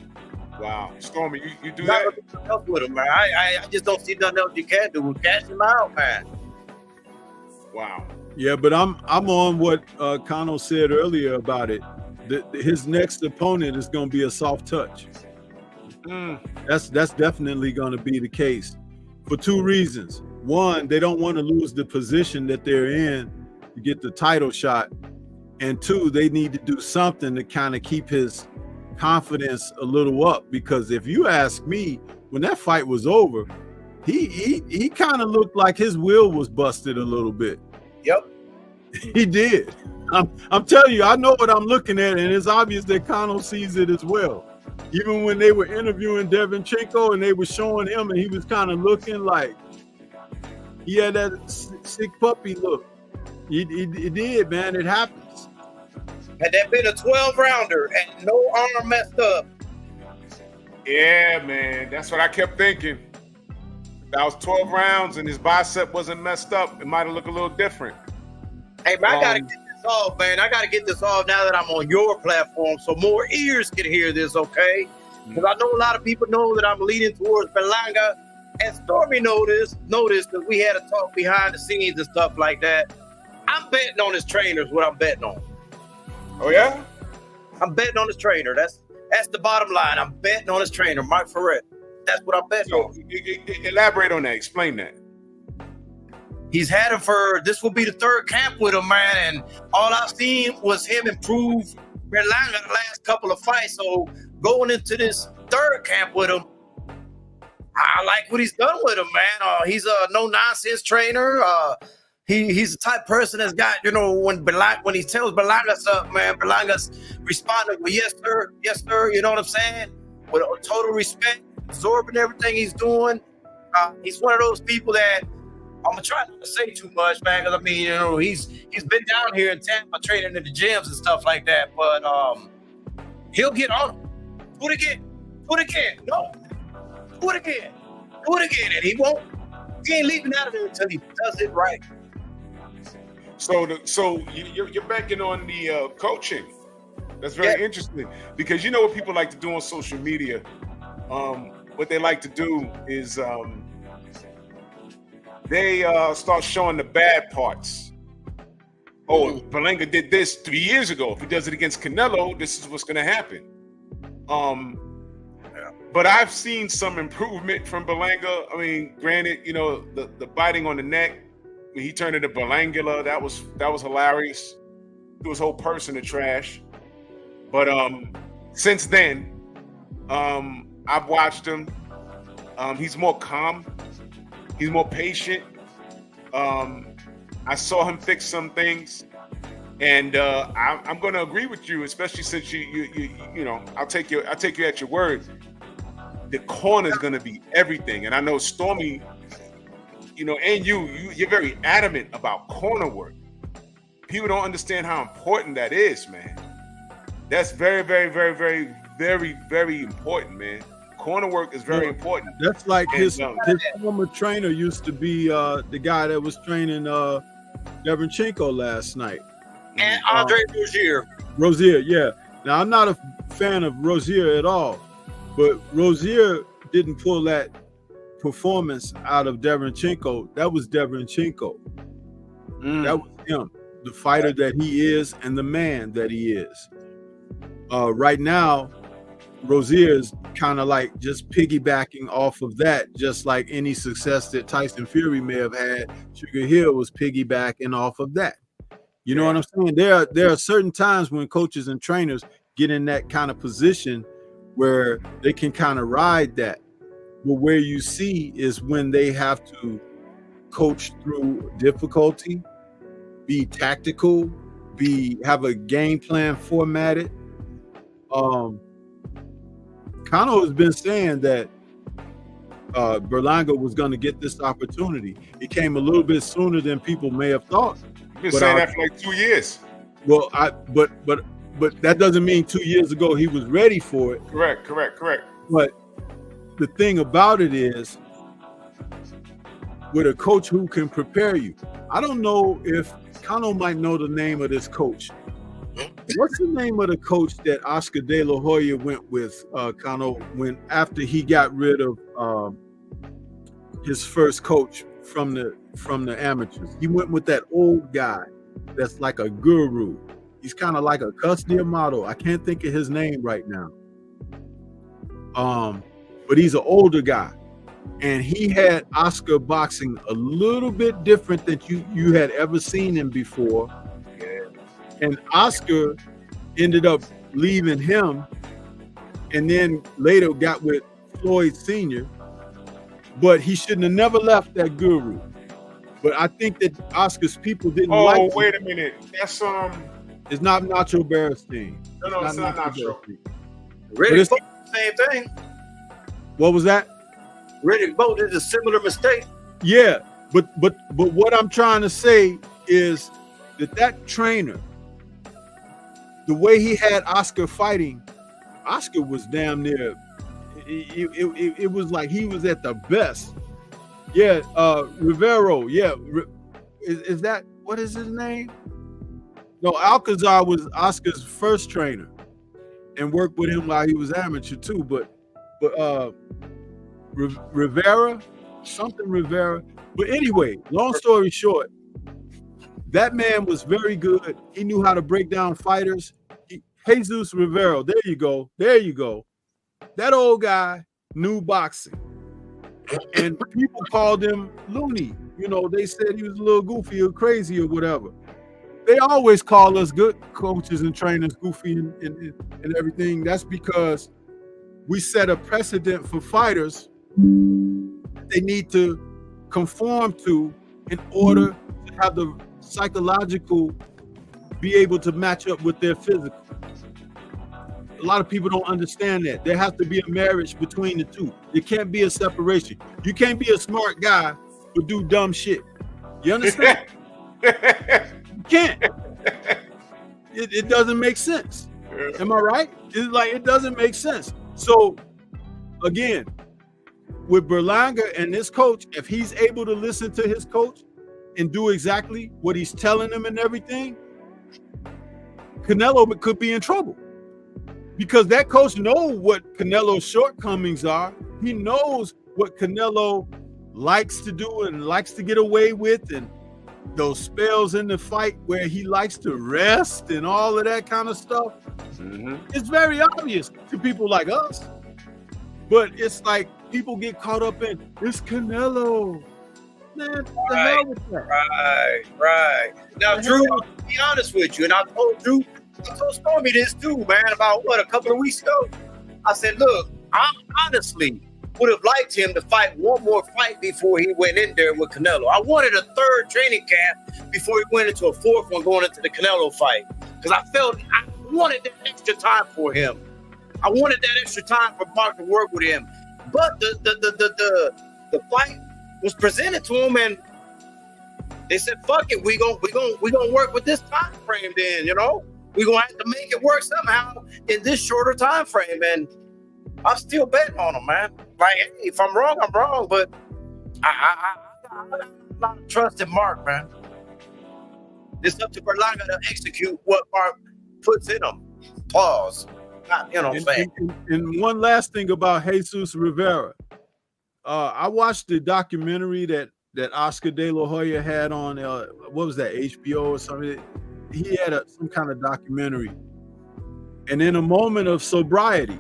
Wow, Stormy, you do that? Else with him, man. I just don't see nothing else you can do. Cash him out, man. Wow. Yeah, but I'm on what Kano said earlier about it. His next opponent is going to be a soft touch. That's definitely going to be the case for two reasons. One, they don't want to lose the position that they're in to get the title shot, and two, they need to do something to kind of keep his confidence a little up, because if you ask me, when that fight was over, he kind of looked like his will was busted a little bit. Yep, he did. I'm telling you, I know what I'm looking at, and it's obvious that Kano sees it as well. Even when they were interviewing Devinchenko and they were showing him, and he was kind of looking like he had that sick puppy look. He did, man. It happens. Had that been a 12 rounder and no arm messed up. Yeah, man. That's what I kept thinking. If that was 12 rounds and his bicep wasn't messed up, it might have looked a little different. Hey, man, I got to get this off, man. I got to get this off now that I'm on your platform so more ears can hear this, okay? Because I know a lot of people know that I'm leaning towards Berlanga. And Stormy noticed because we had a talk behind the scenes and stuff like that. I'm betting on his trainer is what I'm betting on. Oh, yeah? I'm betting on his trainer. That's the bottom line. I'm betting on his trainer, Mike Ferret. That's what I'm betting on. Elaborate on that. Explain that. He's had him this will be the third camp with him, man. And all I've seen was him improve Berlanga the last couple of fights. So going into this third camp with him, I like what he's done with him, man. He's a no-nonsense trainer. He's the type of person that's got, when he tells Berlanga stuff, man, Berlanga's responding with yes, sir, you know what I'm saying? With total respect, absorbing everything he's doing. He's one of those people that I'm gonna try not to say too much, man, because I mean, he's been down here in Tampa training in the gyms and stuff like that, but he'll get on him. Do it again. No. Do it again. And he ain't leaving out of there until he does it right. So you're banking on the coaching. That's very interesting, because you know what people like to do on social media. What they like to do is they start showing the bad parts. Oh, Berlanga did this 3 years ago. If he does it against Canelo, this is what's going to happen. But I've seen some improvement from Berlanga. I mean, granted, the biting on the neck, when he turned into Berlangula, that was hilarious. Threw his whole person to trash. But since then, I've watched him. He's more calm. He's more patient. I saw him fix some things, and I'm going to agree with you, especially since you I'll take you at your word. The corner is going to be everything, and I know Stormy, and you're very adamant about corner work. People don't understand how important that is, man. That's very, very, very, very, very, very important, man. Corner work is very important. That's like his former trainer used to be the guy that was training Derenchenko last night. And Andre Rozier, yeah. Now, I'm not a fan of Rozier at all, but Rozier didn't pull that performance out of Derenchenko. That was Derenchenko. That was him, the fighter that he is and the man that he is. Right now, Rozier is kind of like just piggybacking off of that, just like any success that Tyson Fury may have had. Sugar Hill was piggybacking off of that. You know what I'm saying? There are certain times when coaches and trainers get in that kind of position where they can kind of ride that. But where you see is when they have to coach through difficulty, be tactical, have a game plan formatted. Kano has been saying that Berlanga was going to get this opportunity. It came a little bit sooner than people may have thought. You've been saying that for like 2 years. Well, but that doesn't mean 2 years ago he was ready for it. Correct. But the thing about it is, with a coach who can prepare you, I don't know if Kano might know the name of this coach. What's the name of the coach that Oscar De La Hoya went with, Kano, after he got rid of his first coach from the amateurs? He went with that old guy that's like a guru. He's kind of like a Custody model. I can't think of his name right now. But he's an older guy. And he had Oscar boxing a little bit different than you had ever seen him before. And Oscar ended up leaving him and then later got with Floyd Sr. But he shouldn't have never left that guru. But I think that Oscar's people didn't like him. Oh, wait a minute. That's It's not Nacho Beristain. No, it's not Nacho. Riddick Bowe did the same thing. What was that? Riddick Bowe did a similar mistake. Yeah, but what I'm trying to say is that trainer, the way he had Oscar fighting, Oscar was damn near. It was like he was at the best. Yeah, Rivero. Yeah, is that what is his name? No, Alcazar was Oscar's first trainer, and worked with him while he was amateur too. But Rivera, something Rivera. But anyway, long story short, that man was very good. He knew how to break down fighters. Jesus Rivero. There you go. There you go. That old guy knew boxing. And people called him loony. You know, they said he was a little goofy or crazy or whatever. They always call us good coaches and trainers goofy and everything. That's because we set a precedent for fighters they need to conform to in order to have the psychological be able to match up with their physical. A lot of people don't understand that. There has to be a marriage between the two. There can't be a separation. You can't be a smart guy but do dumb shit. You understand? You can't. It doesn't make sense. Am I right? It's like it doesn't make sense. So again, with Berlanga and this coach, if he's able to listen to his coach and do exactly what he's telling him and everything, Canelo could be in trouble. Because that coach knows what Canelo's shortcomings are. He knows what Canelo likes to do and likes to get away with, and those spells in the fight where he likes to rest and all of that kind of stuff. Mm-hmm. It's very obvious to people like us. But it's like people get caught up in, it's Canelo. Man, Right. Now, Drew, to be honest with you, and I told Stormy this too, man, about a couple of weeks ago. I said, look, I honestly would have liked him to fight one more fight before he went in there with Canelo. I wanted a third training camp before he went into a fourth one going into the Canelo fight. Because I felt I wanted that extra time for him. I wanted that extra time for Mark to work with him. But the fight was presented to him, and they said, fuck it, we gonna work with this time frame then, you know? We're going to have to make it work somehow in this shorter time frame. And I'm still betting on him, man. Like, hey, if I'm wrong, I'm wrong. But I got a lot of trust in Mark, man. It's up to Berlanga to execute what Mark puts in him. Pause. You know what I'm saying? And one last thing about Jesus Rivera. I watched the documentary that Oscar De La Hoya had on, what was that, HBO or something? He had some kind of documentary, and in a moment of sobriety,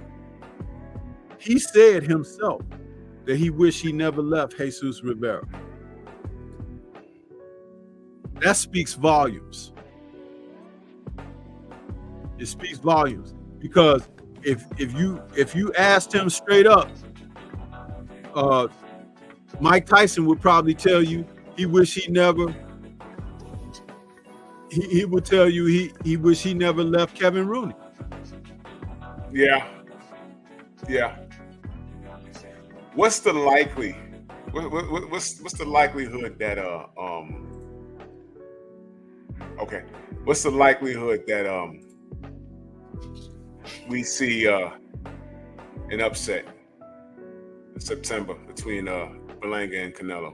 he said himself that he wished he never left Jesus Rivera. That speaks volumes. It speaks volumes, because if you asked him straight up, Mike Tyson would probably tell you he wished he never. He would tell you he wish he never left Kevin Rooney. Yeah. What's the likelihood that what's the likelihood that we see an upset in September between Berlanga and Canelo?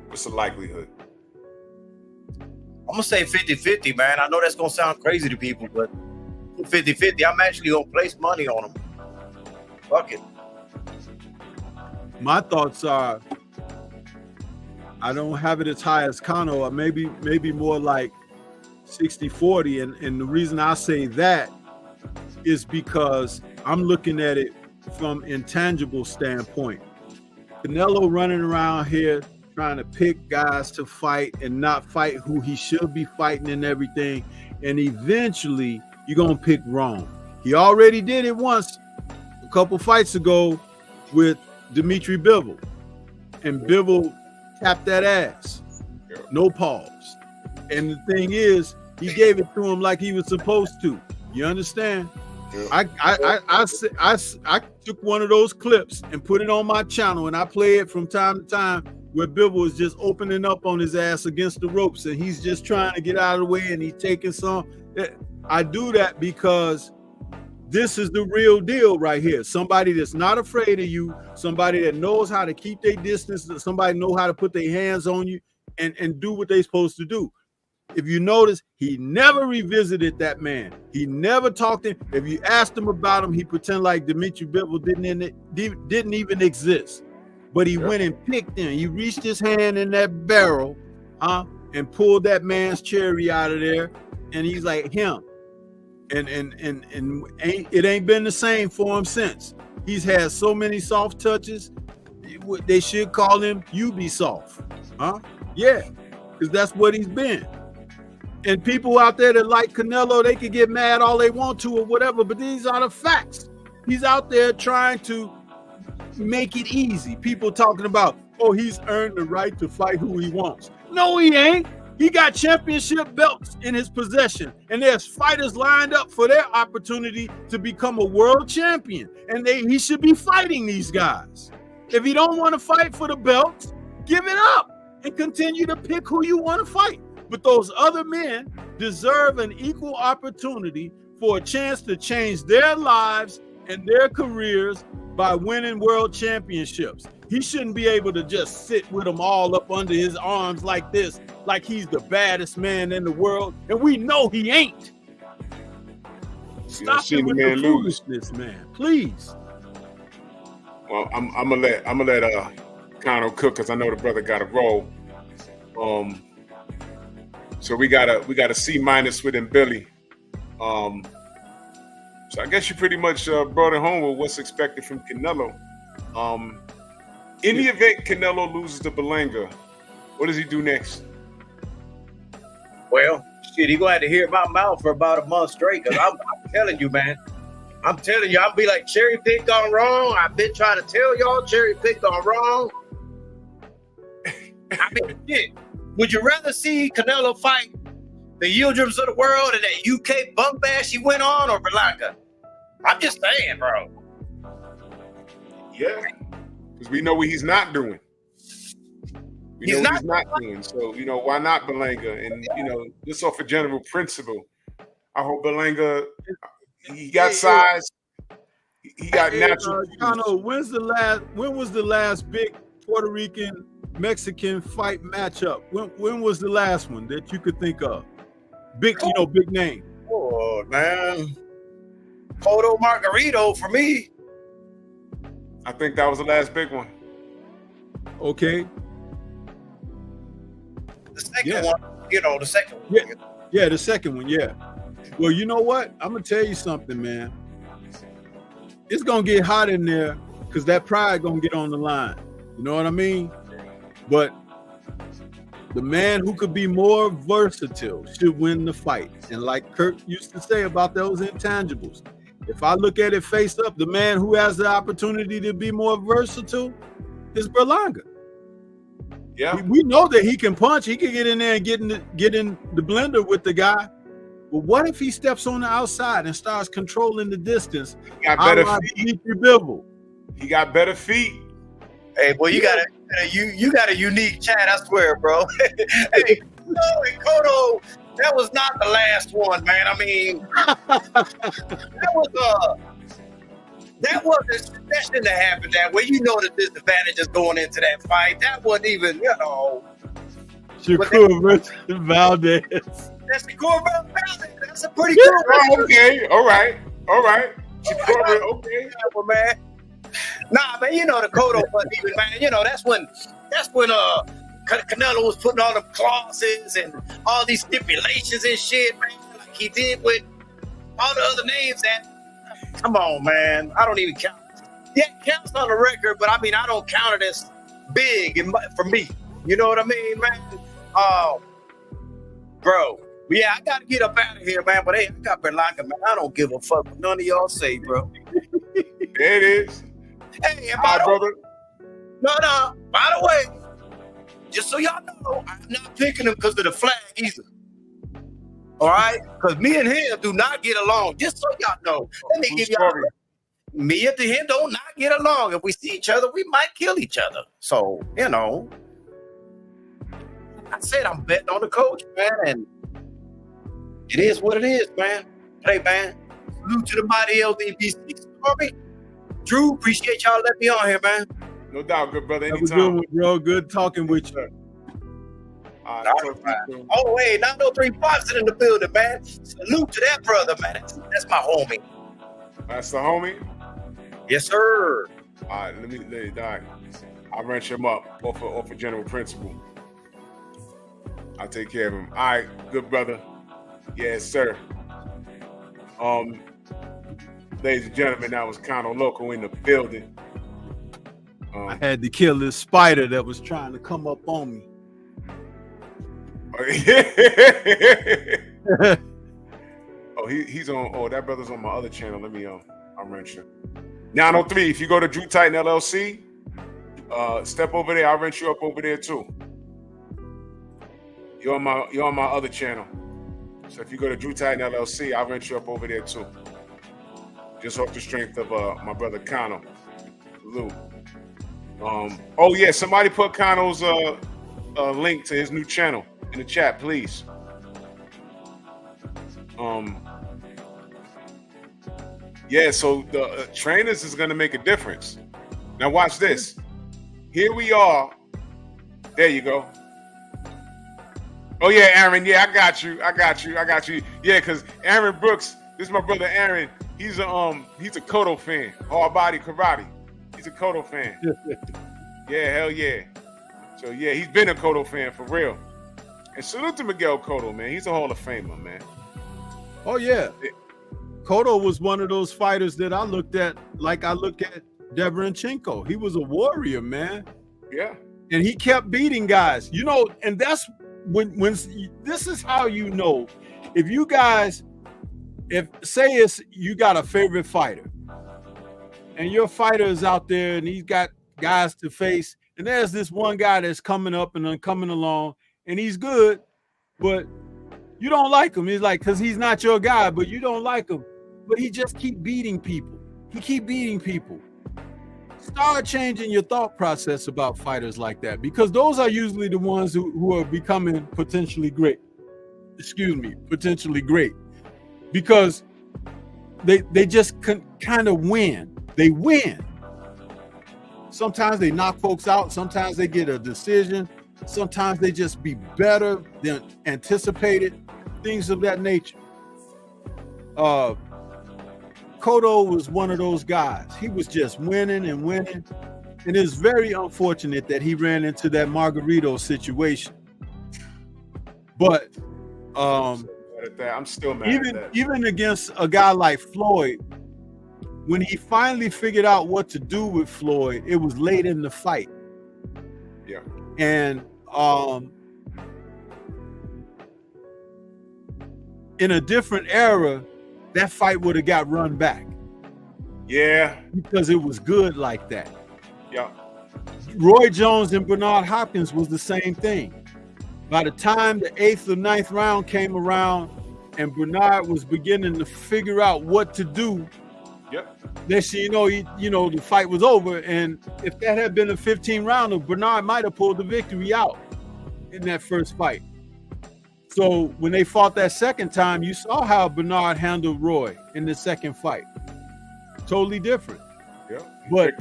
What's the likelihood? I'm going to say 50-50, man. I know that's going to sound crazy to people, but 50-50. I'm actually going to place money on them. Fuck it. My thoughts are, I don't have it as high as Kano, or maybe more like 60-40. And the reason I say that is because I'm looking at it from intangible standpoint. Canelo running around here trying to pick guys to fight and not fight who he should be fighting and everything, and eventually you're gonna pick wrong. He already did it once a couple fights ago with Dimitri Bivol, and Bivol tapped that ass, no pause. And the thing is, he gave it to him like he was supposed to. You understand? I took one of those clips and put it on my channel, and I play it from time to time, where Bivol is just opening up on his ass against the ropes, and he's just trying to get out of the way, and he's taking some. I do that because this is the real deal right here. Somebody that's not afraid of you, somebody that knows how to keep their distance, somebody know how to put their hands on you and do what they're supposed to do. If you notice, he never revisited that man. He never talked to him. If you asked him about him, he pretended like Dimitri Bivol didn't even exist. But he went and picked him. He reached his hand in that barrel, and pulled that man's cherry out of there. And he's like, him. And it ain't been the same for him since. He's had so many soft touches. They should call him Ubisoft. Yeah, because that's what he's been. And people out there that like Canelo, they can get mad all they want to or whatever, but these are the facts. He's out there trying to make it easy. People talking about, oh, he's earned the right to fight who he wants. No, he ain't. He got championship belts in his possession, and there's fighters lined up for their opportunity to become a world champion, and he should be fighting these guys. If he don't want to fight for the belts, give it up and continue to pick who you want to fight. But those other men deserve an equal opportunity for a chance to change their lives and their careers by winning world championships. He shouldn't be able to just sit with them all up under his arms like this, like he's the baddest man in the world, and we know he ain't. Stop it with the foolishness, man, please. Well, I'm gonna let Conor cook because I know the brother got a roll. So we got a C- with Mbilli. So I guess you pretty much brought it home with what's expected from Canelo. In the event Canelo loses to Berlanga, what does he do next? Well, shit, he gonna have to hear my mouth for about a month straight. Cause I'm telling you, man. I'm telling you, I'll be like cherry picked gone wrong. I've been trying to tell y'all cherry picked gone wrong. I mean, shit. Would you rather see Canelo fight the Yildirims of the world and that UK bum bash he went on, or Berlanga? I'm just saying, bro. Yeah, because we know what he's not doing. He's not doing. So, why not Berlanga? And, just off a general principle, I hope Berlanga, he got size. He got natural. When was the last big Puerto Rican Mexican fight matchup? When was the last one that you could think of? Big name. Oh man, Cotto Margarito for me. I think that was the last big one. Okay. The second one, the second one. Yeah, the second one. Yeah. Well, you know what? I'm gonna tell you something, man. It's gonna get hot in there because that pride gonna get on the line. You know what I mean? But the man who could be more versatile should win the fight. And like Kurt used to say about those intangibles, if I look at it face up, the man who has the opportunity to be more versatile is Berlanga. Yeah, we know that he can punch. He can get in there and get in the blender with the guy. But what if he steps on the outside and starts controlling the distance? He got better feet. He got better feet. Hey, boy, you got a unique chat, I swear, bro. Hey, Cotto, that was not the last one, man. I mean, that wasn't expecting to happen that way. You know the disadvantages going into that fight. That wasn't even, Shakur versus Valdez. That's Shakur versus Valdez. That's a pretty good one. Okay, all right. Shakur, okay. Yeah, man. Nah, man, the Cotto wasn't even, man. That's when Canelo was putting all the clauses and all these stipulations and shit, man, like he did with all the other names that. Come on, man. I don't even count. Yeah, it counts on the record, but I mean, I don't count it as big for me. You know what I mean, man? Bro. Yeah, I got to get up out of here, man. But hey, I got Berlanga, man. I don't give a fuck what none of y'all say, bro. There it is. Hey, and brother. No. By the way, just so y'all know, I'm not picking him because of the flag either. All right? Because me and him do not get along. Just so y'all know. Let me give y'all. Me and him do not get along. If we see each other, we might kill each other. So, I said I'm betting on the coach, man, and it is what it is, man. play, man. Salute to the mighty LDBC Story. Drew, appreciate y'all letting me on here, man. No doubt, good brother. Have a good Anytime. one, bro. Good talking with you. All All right, right. Oh, hey, 903 Pops in the building, man. Salute to that brother, man. That's my homie. That's the homie. Yes, sir. All right, let me Doc. I'll wrench him up off of general principle. I'll take care of him. All right, good brother. Yes, sir. Ladies and gentlemen, that was Cono Loco in the building. I had to kill this spider that was trying to come up on me. Oh, he's on. Oh, that brother's on my other channel. Let me I'll wrench him. 903. If you go to Drew Titan LLC, step over there. I'll wrench you up over there too. You're on my other channel. So if you go to Drew Titan LLC, I'll wrench you up over there too. Just off the strength of my brother Cono. Lou. Oh yeah, somebody put Cono's link to his new channel in the chat, please. Yeah, so the trainers is gonna make a difference. Now watch this. Here we are. There you go. Oh yeah, Aaron. Yeah, I got you. Yeah, because Aaron Brooks, this is my brother Aaron. He's a Kodo fan. Hard body karate. He's a Kodo fan. Yeah, hell yeah. So yeah, he's been a Kodo fan for real. And salute to Miguel Cotto, man. He's a Hall of Famer, man. Oh yeah. Cotto was one of those fighters that I looked at like I look at Deverenchenko. He was a warrior, man. Yeah. And he kept beating guys. You know, and that's when this is how you know if you guys you got a favorite fighter and your fighter is out there and he's got guys to face, and there's this one guy that's coming up and then coming along and he's good, but you don't like him. He's like, because he's not your guy, but you don't like him, but he just keep beating people. Start changing your thought process about fighters like that, because those are usually the ones who are becoming potentially great. Potentially great. Because they just kind of win. They win. Sometimes they knock folks out. Sometimes they get a decision. Sometimes they just be better than anticipated. Things of that nature. Cotto was one of those guys. He was just winning and winning. And it's very unfortunate that he ran into that Margarito situation. But I'm still mad at that. Even against a guy like Floyd, when he finally figured out what to do with Floyd, it was late in the fight. Yeah. And in a different era, that fight would have got run back. Yeah. Because it was good like that. Yeah. Roy Jones and Bernard Hopkins was the same thing. By the time the 8th or 9th round came around and Bernard was beginning to figure out what to do, next thing you know, the fight was over. And if that had been a 15 rounder, Bernard might have pulled the victory out in that first fight. So when they fought that second time, you saw how Bernard handled Roy in the second fight. Totally different. Yeah. But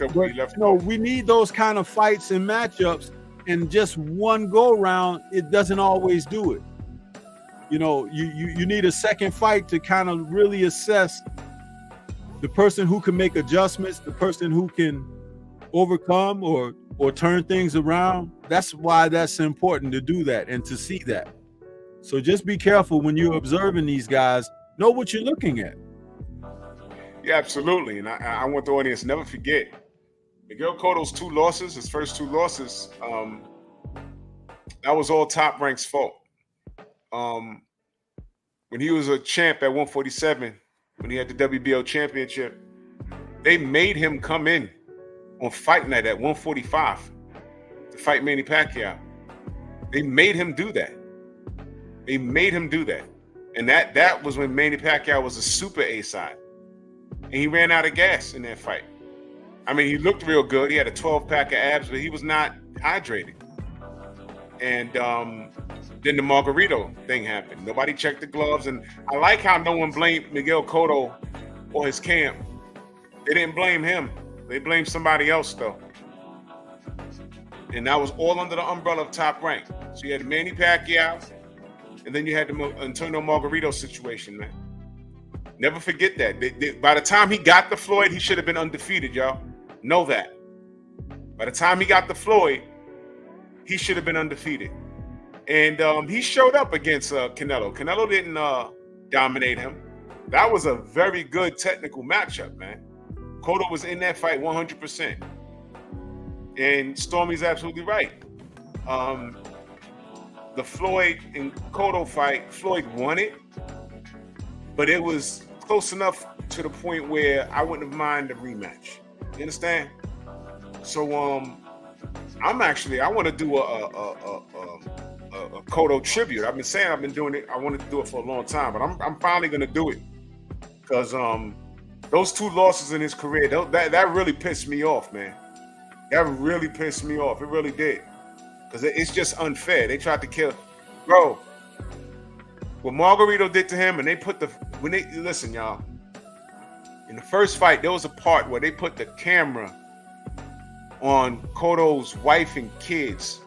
we need those kind of fights and matchups, and just one go round, it doesn't always do it. You know, you need a second fight to kind of really assess the person who can make adjustments, the person who can overcome or turn things around. That's why that's important to do that and to see that. So just be careful when you're observing these guys. Know what you're looking at. Yeah, absolutely. And I want the audience to never forget Miguel Cotto's his first two losses, that was all Top Rank's fault. When he was a champ at 147, when he had the WBO championship, they made him come in on fight night at 145 to fight Manny Pacquiao. They made him do that. And that was when Manny Pacquiao was a super A-side. And he ran out of gas in that fight. I mean, he looked real good. He had a 12-pack of abs, but he was not hydrated. And then the Margarito thing happened. Nobody checked the gloves, and I like how no one blamed Miguel Cotto or his camp. They didn't blame him. They blamed somebody else, though. And that was all under the umbrella of Top Rank. So you had Manny Pacquiao, and then you had the Antonio Margarito situation, man. Never forget that. By the time he got the Floyd, he should have been undefeated, y'all. Know that. By the time he got the Floyd, he should have been undefeated. And he showed up against Canelo. Canelo didn't dominate him. That was a very good technical matchup, man. Cotto was in that fight 100%. And Stormy's absolutely right. The Floyd and Cotto fight, Floyd won it, but it was close enough to the point where I wouldn't have minded a rematch. You understand? So I want to do a Cotto tribute. I've been saying I've been doing it. I wanted to do it for a long time, but I'm finally gonna do it because those 2 losses in his career, that really pissed me off, man. That really pissed me off. It really did. Because it's just unfair. They tried to kill. Bro, what Margarito did to him, and they put listen, y'all. In the first fight, there was a part where they put the camera on Cotto's wife and kids.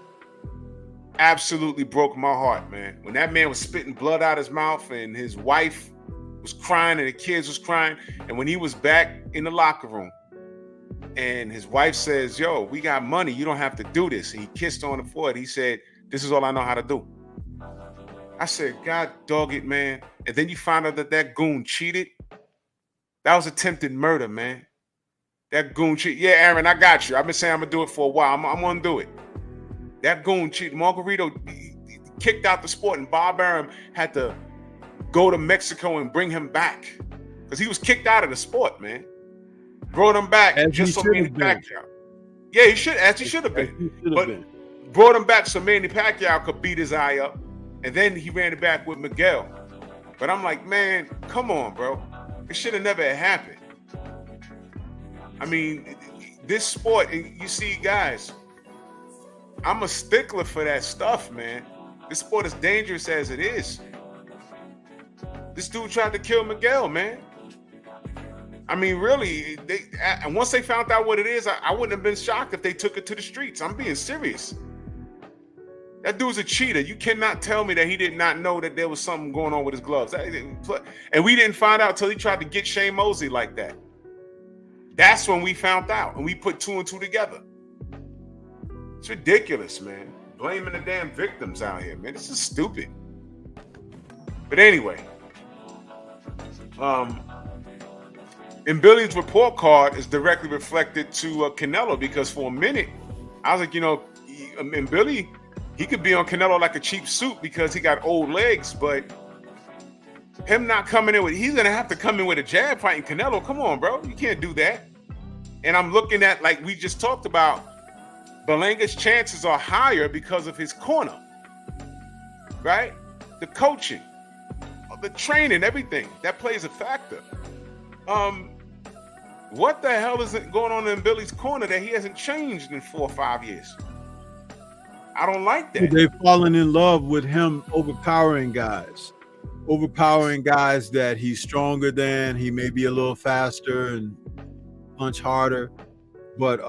Absolutely broke my heart, man. When that man was spitting blood out his mouth and his wife was crying and the kids was crying, and when he was back in the locker room, and his wife says, yo, we got money. You don't have to do this. And he kissed her on the forehead. He said, this is all I know how to do. I said, God dog it, man. And then you find out that goon cheated. That was attempted murder, man. That goon cheated. Yeah, Aaron, I got you. I've been saying I'm going to do it for a while. I'm going to do it. That goon cheated. Margarito kicked out the sport, and Bob Arum had to go to Mexico and bring him back because he was kicked out of the sport, man. Brought him back just so Manny Pacquiao. Yeah, he should have been. But brought him back so Manny Pacquiao could beat his eye up, and then he ran it back with Miguel. But I'm like, man, come on, bro. It should have never happened. I mean, this sport, and you see, guys, I'm a stickler for that stuff, man. This sport is dangerous as it is. This dude tried to kill Miguel, man. I mean, really, and once they found out what it is, I wouldn't have been shocked if they took it to the streets. I'm being serious. That dude's a cheater. You cannot tell me that he did not know that there was something going on with his gloves. And we didn't find out till he tried to get Shane Mosley like that. That's when we found out, and we put 2 and 2 together. It's ridiculous, man. Blaming the damn victims out here, man. This is stupid. But anyway, Mbilli's report card is directly reflected to Canelo, because for a minute, I was like, Mbilli, he could be on Canelo like a cheap suit because he got old legs, but him not coming in he's going to have to come in with a jab fighting Canelo. Come on, bro. You can't do that. And I'm looking at, like we just talked about, Berlanga's chances are higher because of his corner, right? The coaching, the training, everything, that plays a factor. What the hell is going on in Billy's corner that he hasn't changed in 4 or 5 years? I don't like that. They've fallen in love with him overpowering guys that he's stronger than, he may be a little faster and punch harder. But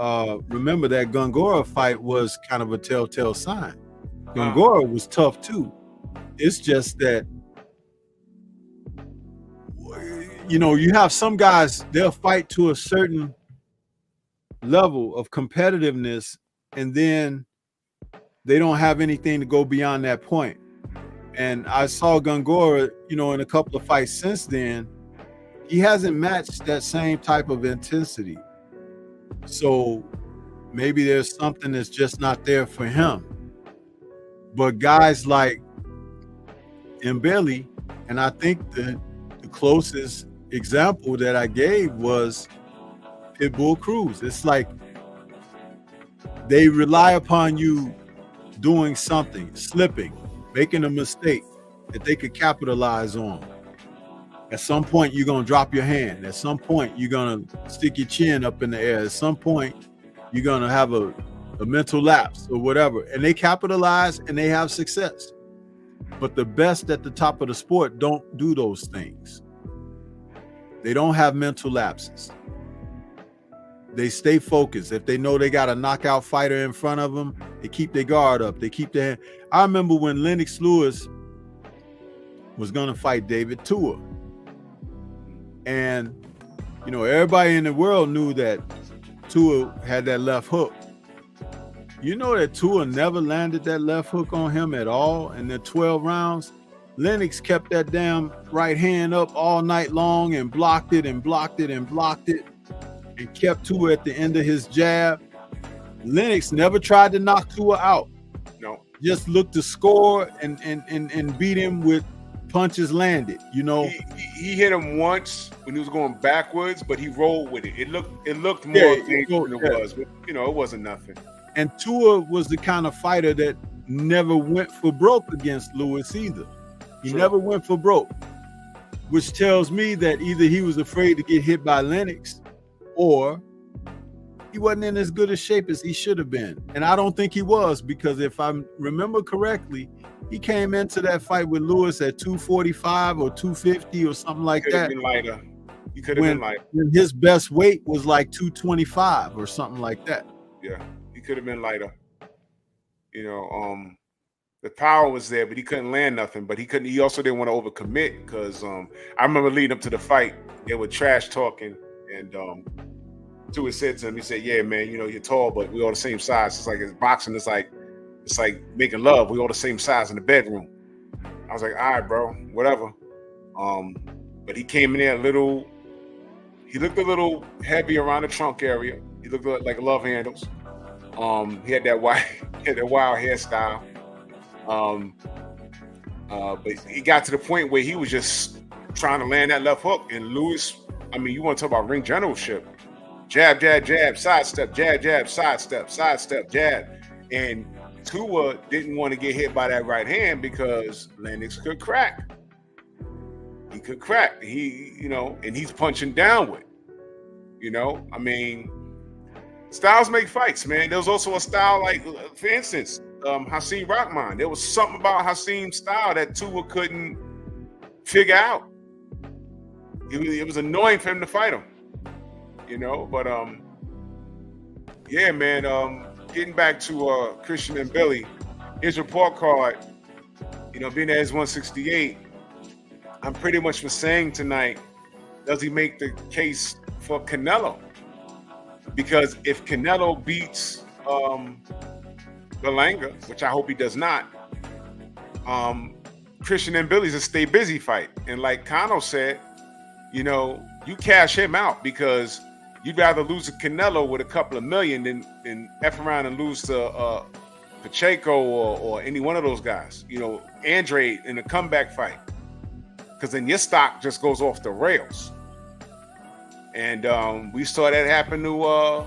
remember that Gongora fight was kind of a telltale sign. Gongora was tough too. It's just that, you have some guys, they'll fight to a certain level of competitiveness, and then they don't have anything to go beyond that point. And I saw Gongora, in a couple of fights since then, he hasn't matched that same type of intensity. So maybe there's something that's just not there for him. But guys like Mbilli, and I think the closest example that I gave was Pitbull Cruz. It's like they rely upon you doing something, slipping, making a mistake that they could capitalize on. At some point, you're going to drop your hand. At some point, you're going to stick your chin up in the air. At some point, you're going to have a mental lapse or whatever. And they capitalize and they have success. But the best at the top of the sport don't do those things. They don't have mental lapses. They stay focused. If they know they got a knockout fighter in front of them, they keep their guard up. They keep their hand. I remember when Lennox Lewis was going to fight David Tua. And, you know, everybody in the world knew that Tua had that left hook. You know that Tua never landed that left hook on him at all in the 12 rounds. Lennox kept that damn right hand up all night long and blocked it and blocked it and blocked it and kept Tua at the end of his jab. Lennox never tried to knock Tua out. No. Just looked to score and beat him with punches landed, you know. He hit him once when he was going backwards, but he rolled with it. It looked more dangerous than it was, but you know, it wasn't nothing. And Tua was the kind of fighter that never went for broke against Lewis either. He never went for broke, which tells me that either he was afraid to get hit by Lennox or he wasn't in as good a shape as he should have been. And I don't think he was, because if I remember correctly, he came into that fight with Lewis at 245 or 250 or something like that. Been lighter. He could have been lighter. When his best weight was like 225 or something like that. Yeah. Could have been lighter. You know, the power was there, but he couldn't land nothing. But he also didn't want to overcommit, because I remember leading up to the fight, they were trash talking, and Tua said to him, he said, "Yeah, man, you know, you're tall, but we all the same size. It's like boxing. It's like making love. We all the same size in the bedroom." I was like, "All right, bro, whatever." But he came in there he looked a little heavy around the trunk area. He looked like love handles. He had that wild hairstyle. But he got to the point where he was just trying to land that left hook. And Lewis, I mean, you want to talk about ring generalship. Jab, jab, jab, sidestep, jab, jab, sidestep, jab. And Tua didn't want to get hit by that right hand because Lennox could crack. He could crack. You know, and he's punching downward. You know, I mean, styles make fights, man. There was also a style like, for instance, Hasim Rahman. There was something about Hasim's style that Tua couldn't figure out. It was annoying for him to fight him, you know. But yeah, man. Getting back to Christian Mbilli, his report card, you know, being at his 168, I'm pretty much for saying tonight, does he make the case for Canelo? Because if Canelo beats Berlanga, which I hope he does not, Christian Mbilli's a stay busy fight. And like Kano said, you know, you cash him out because you'd rather lose to Canelo with a couple of million than F around and lose to Pacheco or any one of those guys. You know, Andre in a comeback fight. Because then your stock just goes off the rails. And we saw that happen to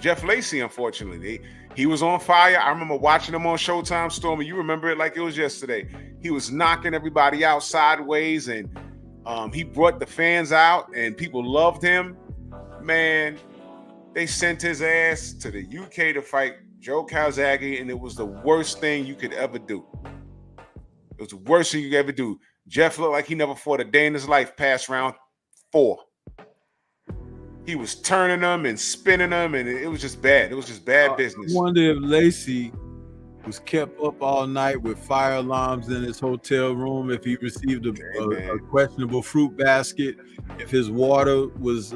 Jeff Lacey, unfortunately. He was on fire. I remember watching him on Showtime, Stormy. You remember it like it was yesterday. He was knocking everybody out sideways, and he brought the fans out, and people loved him. Man, they sent his ass to the UK to fight Joe Calzaghe, and it was the worst thing you could ever do. It was the worst thing you could ever do. Jeff looked like he never fought a day in his life past round 4. He was turning them and spinning them, and it was just bad. It was just bad business. I wonder if Lacey was kept up all night with fire alarms in his hotel room, if he received a questionable fruit basket, if his water was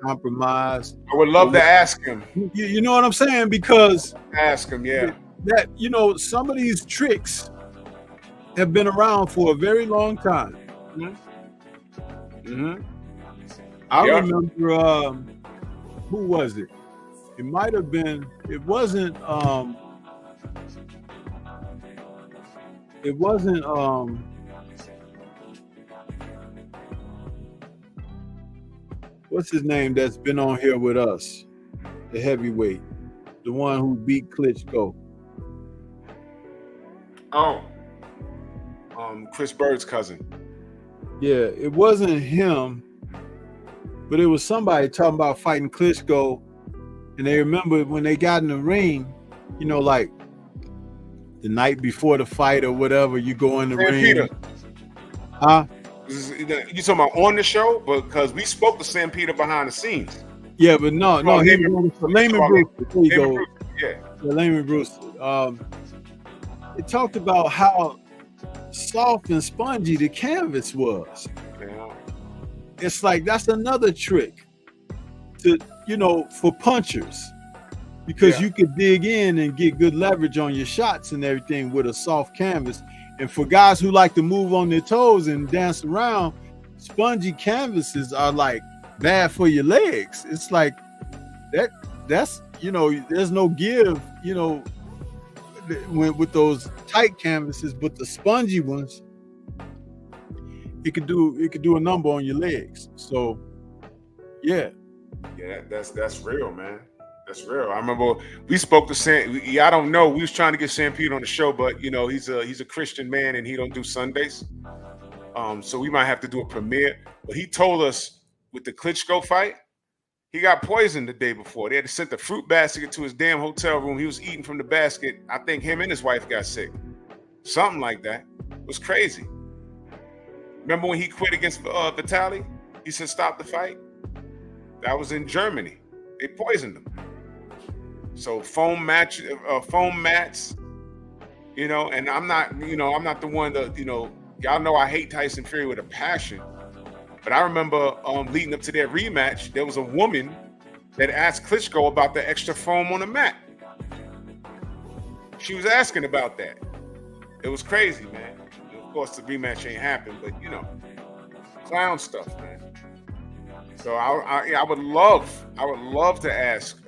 compromised. I would love to ask him. You know what I'm saying? Because ask him, yeah. That, you know, some of these tricks have been around for a very long time. Mm-hmm. I remember, who was it? It might have been, it wasn't, what's his name that's been on here with us? The heavyweight, the one who beat Klitschko. Oh. Chris Bird's cousin. Yeah, it wasn't him, but it was somebody talking about fighting Klitschko, and they remember when they got in the ring, you know, like the night before the fight or whatever, you go in the Sam ring. Peter. Huh? You talking about on the show? Because we spoke to Sam Peter behind the scenes. Yeah, but no, he was Layman Bruce. There you go. Bruce, yeah, Layman Bruce. It talked about how soft and spongy the canvas was. yeah. It's like that's another trick to, for punchers, because you could dig in and get good leverage on your shots and everything with a soft canvas. And for guys who like to move on their toes and dance around, spongy canvases are like bad for your legs. It's like that's there's no give, with those tight canvases, but the spongy ones, it could do a number on your legs. So yeah, that's real, man. That's real. I remember we spoke to Sam. I don't know. We was trying to get Sam Peter on the show, but he's a Christian man and he don't do Sundays. So we might have to do a premiere. But he told us with the Klitschko fight, he got poisoned the day before. They had to send the fruit basket to his damn hotel room. He was eating from the basket. I think him and his wife got sick. Something like that. It was crazy. Remember when he quit against Vitali? He said, stop the fight. That was in Germany. They poisoned him. So foam mats, and I'm not the one to, y'all know I hate Tyson Fury with a passion. But I remember leading up to their rematch, there was a woman that asked Klitschko about the extra foam on the mat. She was asking about that. It was crazy, man. Of course, the rematch ain't happened, but clown stuff, man. So I would love to ask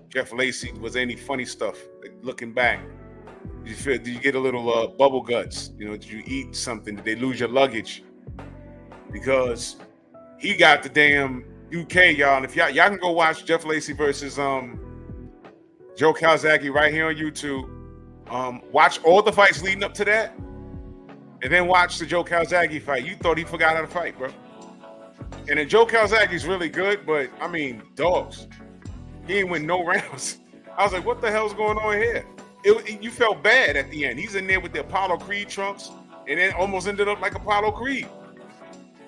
Jeff Lacy, was there any funny stuff looking back? Did you get a little bubble guts? Did you eat something? Did they lose your luggage? Because he got the damn UK, y'all. And if y'all can go watch Jeff Lacy versus Joe Calzaghe right here on YouTube. Watch all the fights leading up to that, and then watch the Joe Calzaghe fight. You thought he forgot how to fight, bro. And then Joe Calzaghe's really good, but I mean, dogs. He ain't win no rounds. I was like, what the hell's going on here? You felt bad at the end. He's in there with the Apollo Creed trunks, and then almost ended up like Apollo Creed.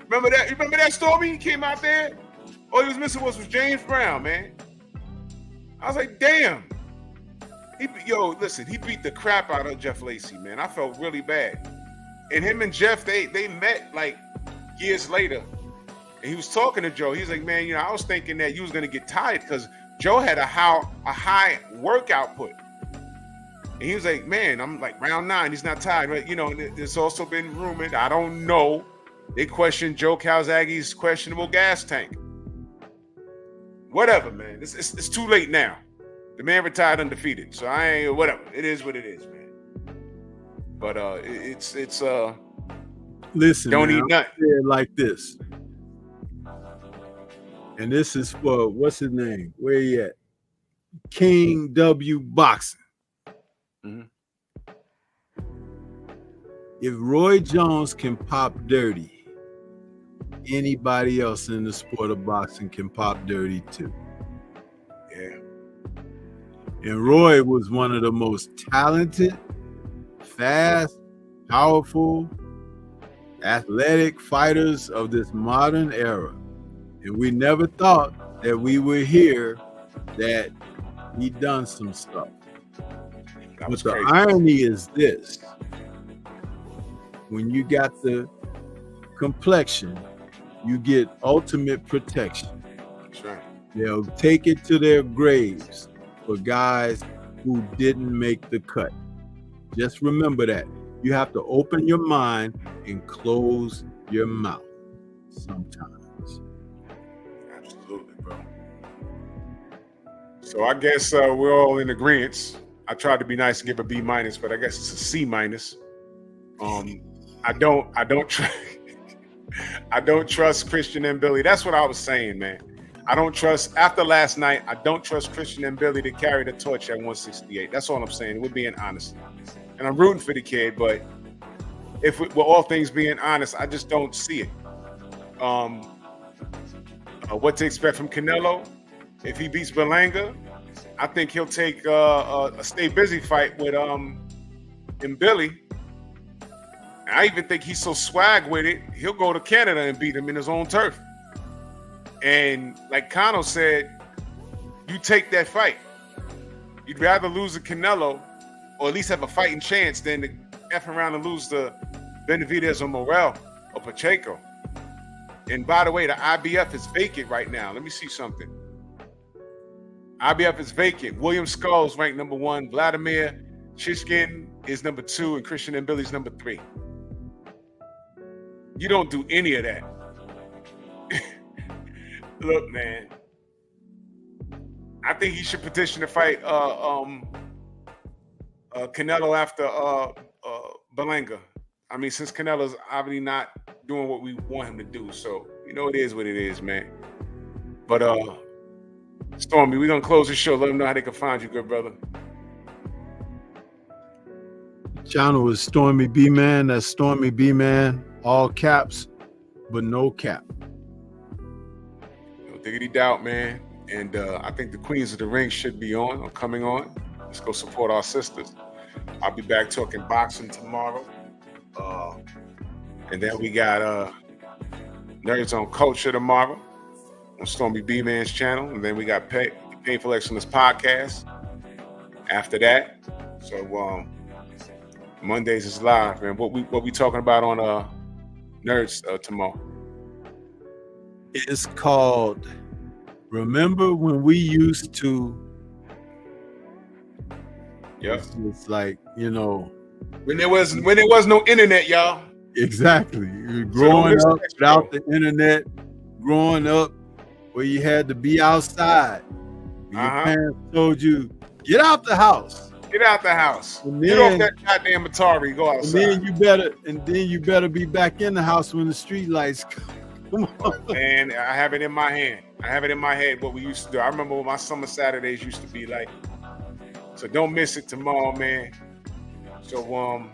Remember that? You remember that, Stormy? He came out there. All he was missing was James Brown, man. I was like, damn. He beat the crap out of Jeff Lacy, man. I felt really bad. And him and Jeff, they met like years later. And he was talking to Joe. He was like, man, I was thinking that you was gonna get tired because Joe had a high work output. And he was like, man, I'm like round 9, he's not tired. But there's also been rumored, I don't know. They questioned Joe Calzaghe's questionable gas tank. Whatever, man. It's too late now. The man retired undefeated. So I ain't whatever. It is what it is, man. But it's listen, don't man, eat nothing. Like this. And this is for what's his name? Where he at? King W Boxing. Mm-hmm. If Roy Jones can pop dirty, anybody else in the sport of boxing can pop dirty too. Yeah. And Roy was one of the most talented, fast, powerful, athletic fighters of this modern era. And we never thought that we would hear that he done some stuff. But the irony is this. When you got the complexion, you get ultimate protection. That's right. They'll take it to their graves for guys who didn't make the cut. Just remember that. You have to open your mind and close your mouth sometimes. Absolutely, bro. So I guess we're all in agreement. I tried to be nice and give a B-, but I guess it's a C-. I don't trust Christian and Mbilli. That's what I was saying, man. I don't trust, after last night, I don't trust Christian and Mbilli to carry the torch at 168. That's all I'm saying. We're being honest. And I'm rooting for the kid, but if we're all things being honest, I just don't see it. What to expect from Canelo? If he beats Berlanga, I think he'll take a stay busy fight with Mbilli. I even think he's so swag with it, he'll go to Canada and beat him in his own turf. And like Cano said, you take that fight. You'd rather lose to Canelo, or at least have a fighting chance, than to F around and lose to Benavidez or Morel or Pacheco. And by the way, the IBF is vacant right now. Let me see something. IBF is vacant. William Skull's ranked number 1. Vladimir Shishkin is number 2, and Christian Mbilli's number 3. You don't do any of that. Look, man. I think he should petition to fight Canelo after Berlanga. I mean, since Canelo's obviously not doing what we want him to do, so you know it is what it is, man. But Stormy, we're gonna close the show. Let them know how they can find you, good brother. Channel is Stormy B Man. That's Stormy B Man, all caps, but no cap. No diggity doubt, man. And I think the Queens of the Ring should be on or coming on. Let's go support our sisters. I'll be back talking boxing tomorrow. And then we got Nerds on Culture tomorrow on Stormy B Man's channel. And then we got Painful Excellence Podcast after that. So Mondays is live, man. What we talking about on Nerds tomorrow? It's called Remember When We Used to. Yeah. It's like, you know, when there was no internet, y'all. Exactly. Growing up without the internet, growing up where you had to be outside. Your parents told you, get out the house. Get out the house. Then, get off that goddamn Atari. Go outside. And then you better be back in the house when the street lights come on. And I have it in my hand. I have it in my head what we used to do. I remember what my summer Saturdays used to be like. So don't miss it tomorrow, man. So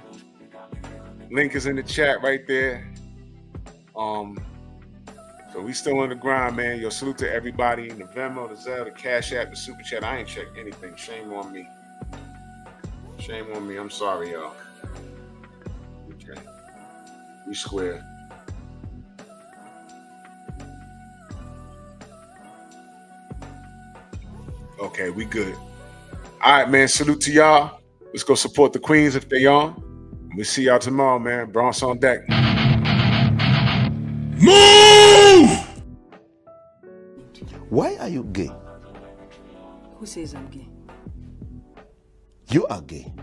link is in the chat right there. So we still on the grind, man. Yo, salute to everybody in the Venmo, the Zelle, the Cash App, the Super Chat. I ain't checked anything. Shame on me. Shame on me. I'm sorry, y'all. Okay. We square. Okay, we good. All right, man. Salute to y'all. Let's go support the Queens if they on. We'll see y'all tomorrow, man. Bronx on deck. Move! Why are you gay? Who says I'm gay? You are gay.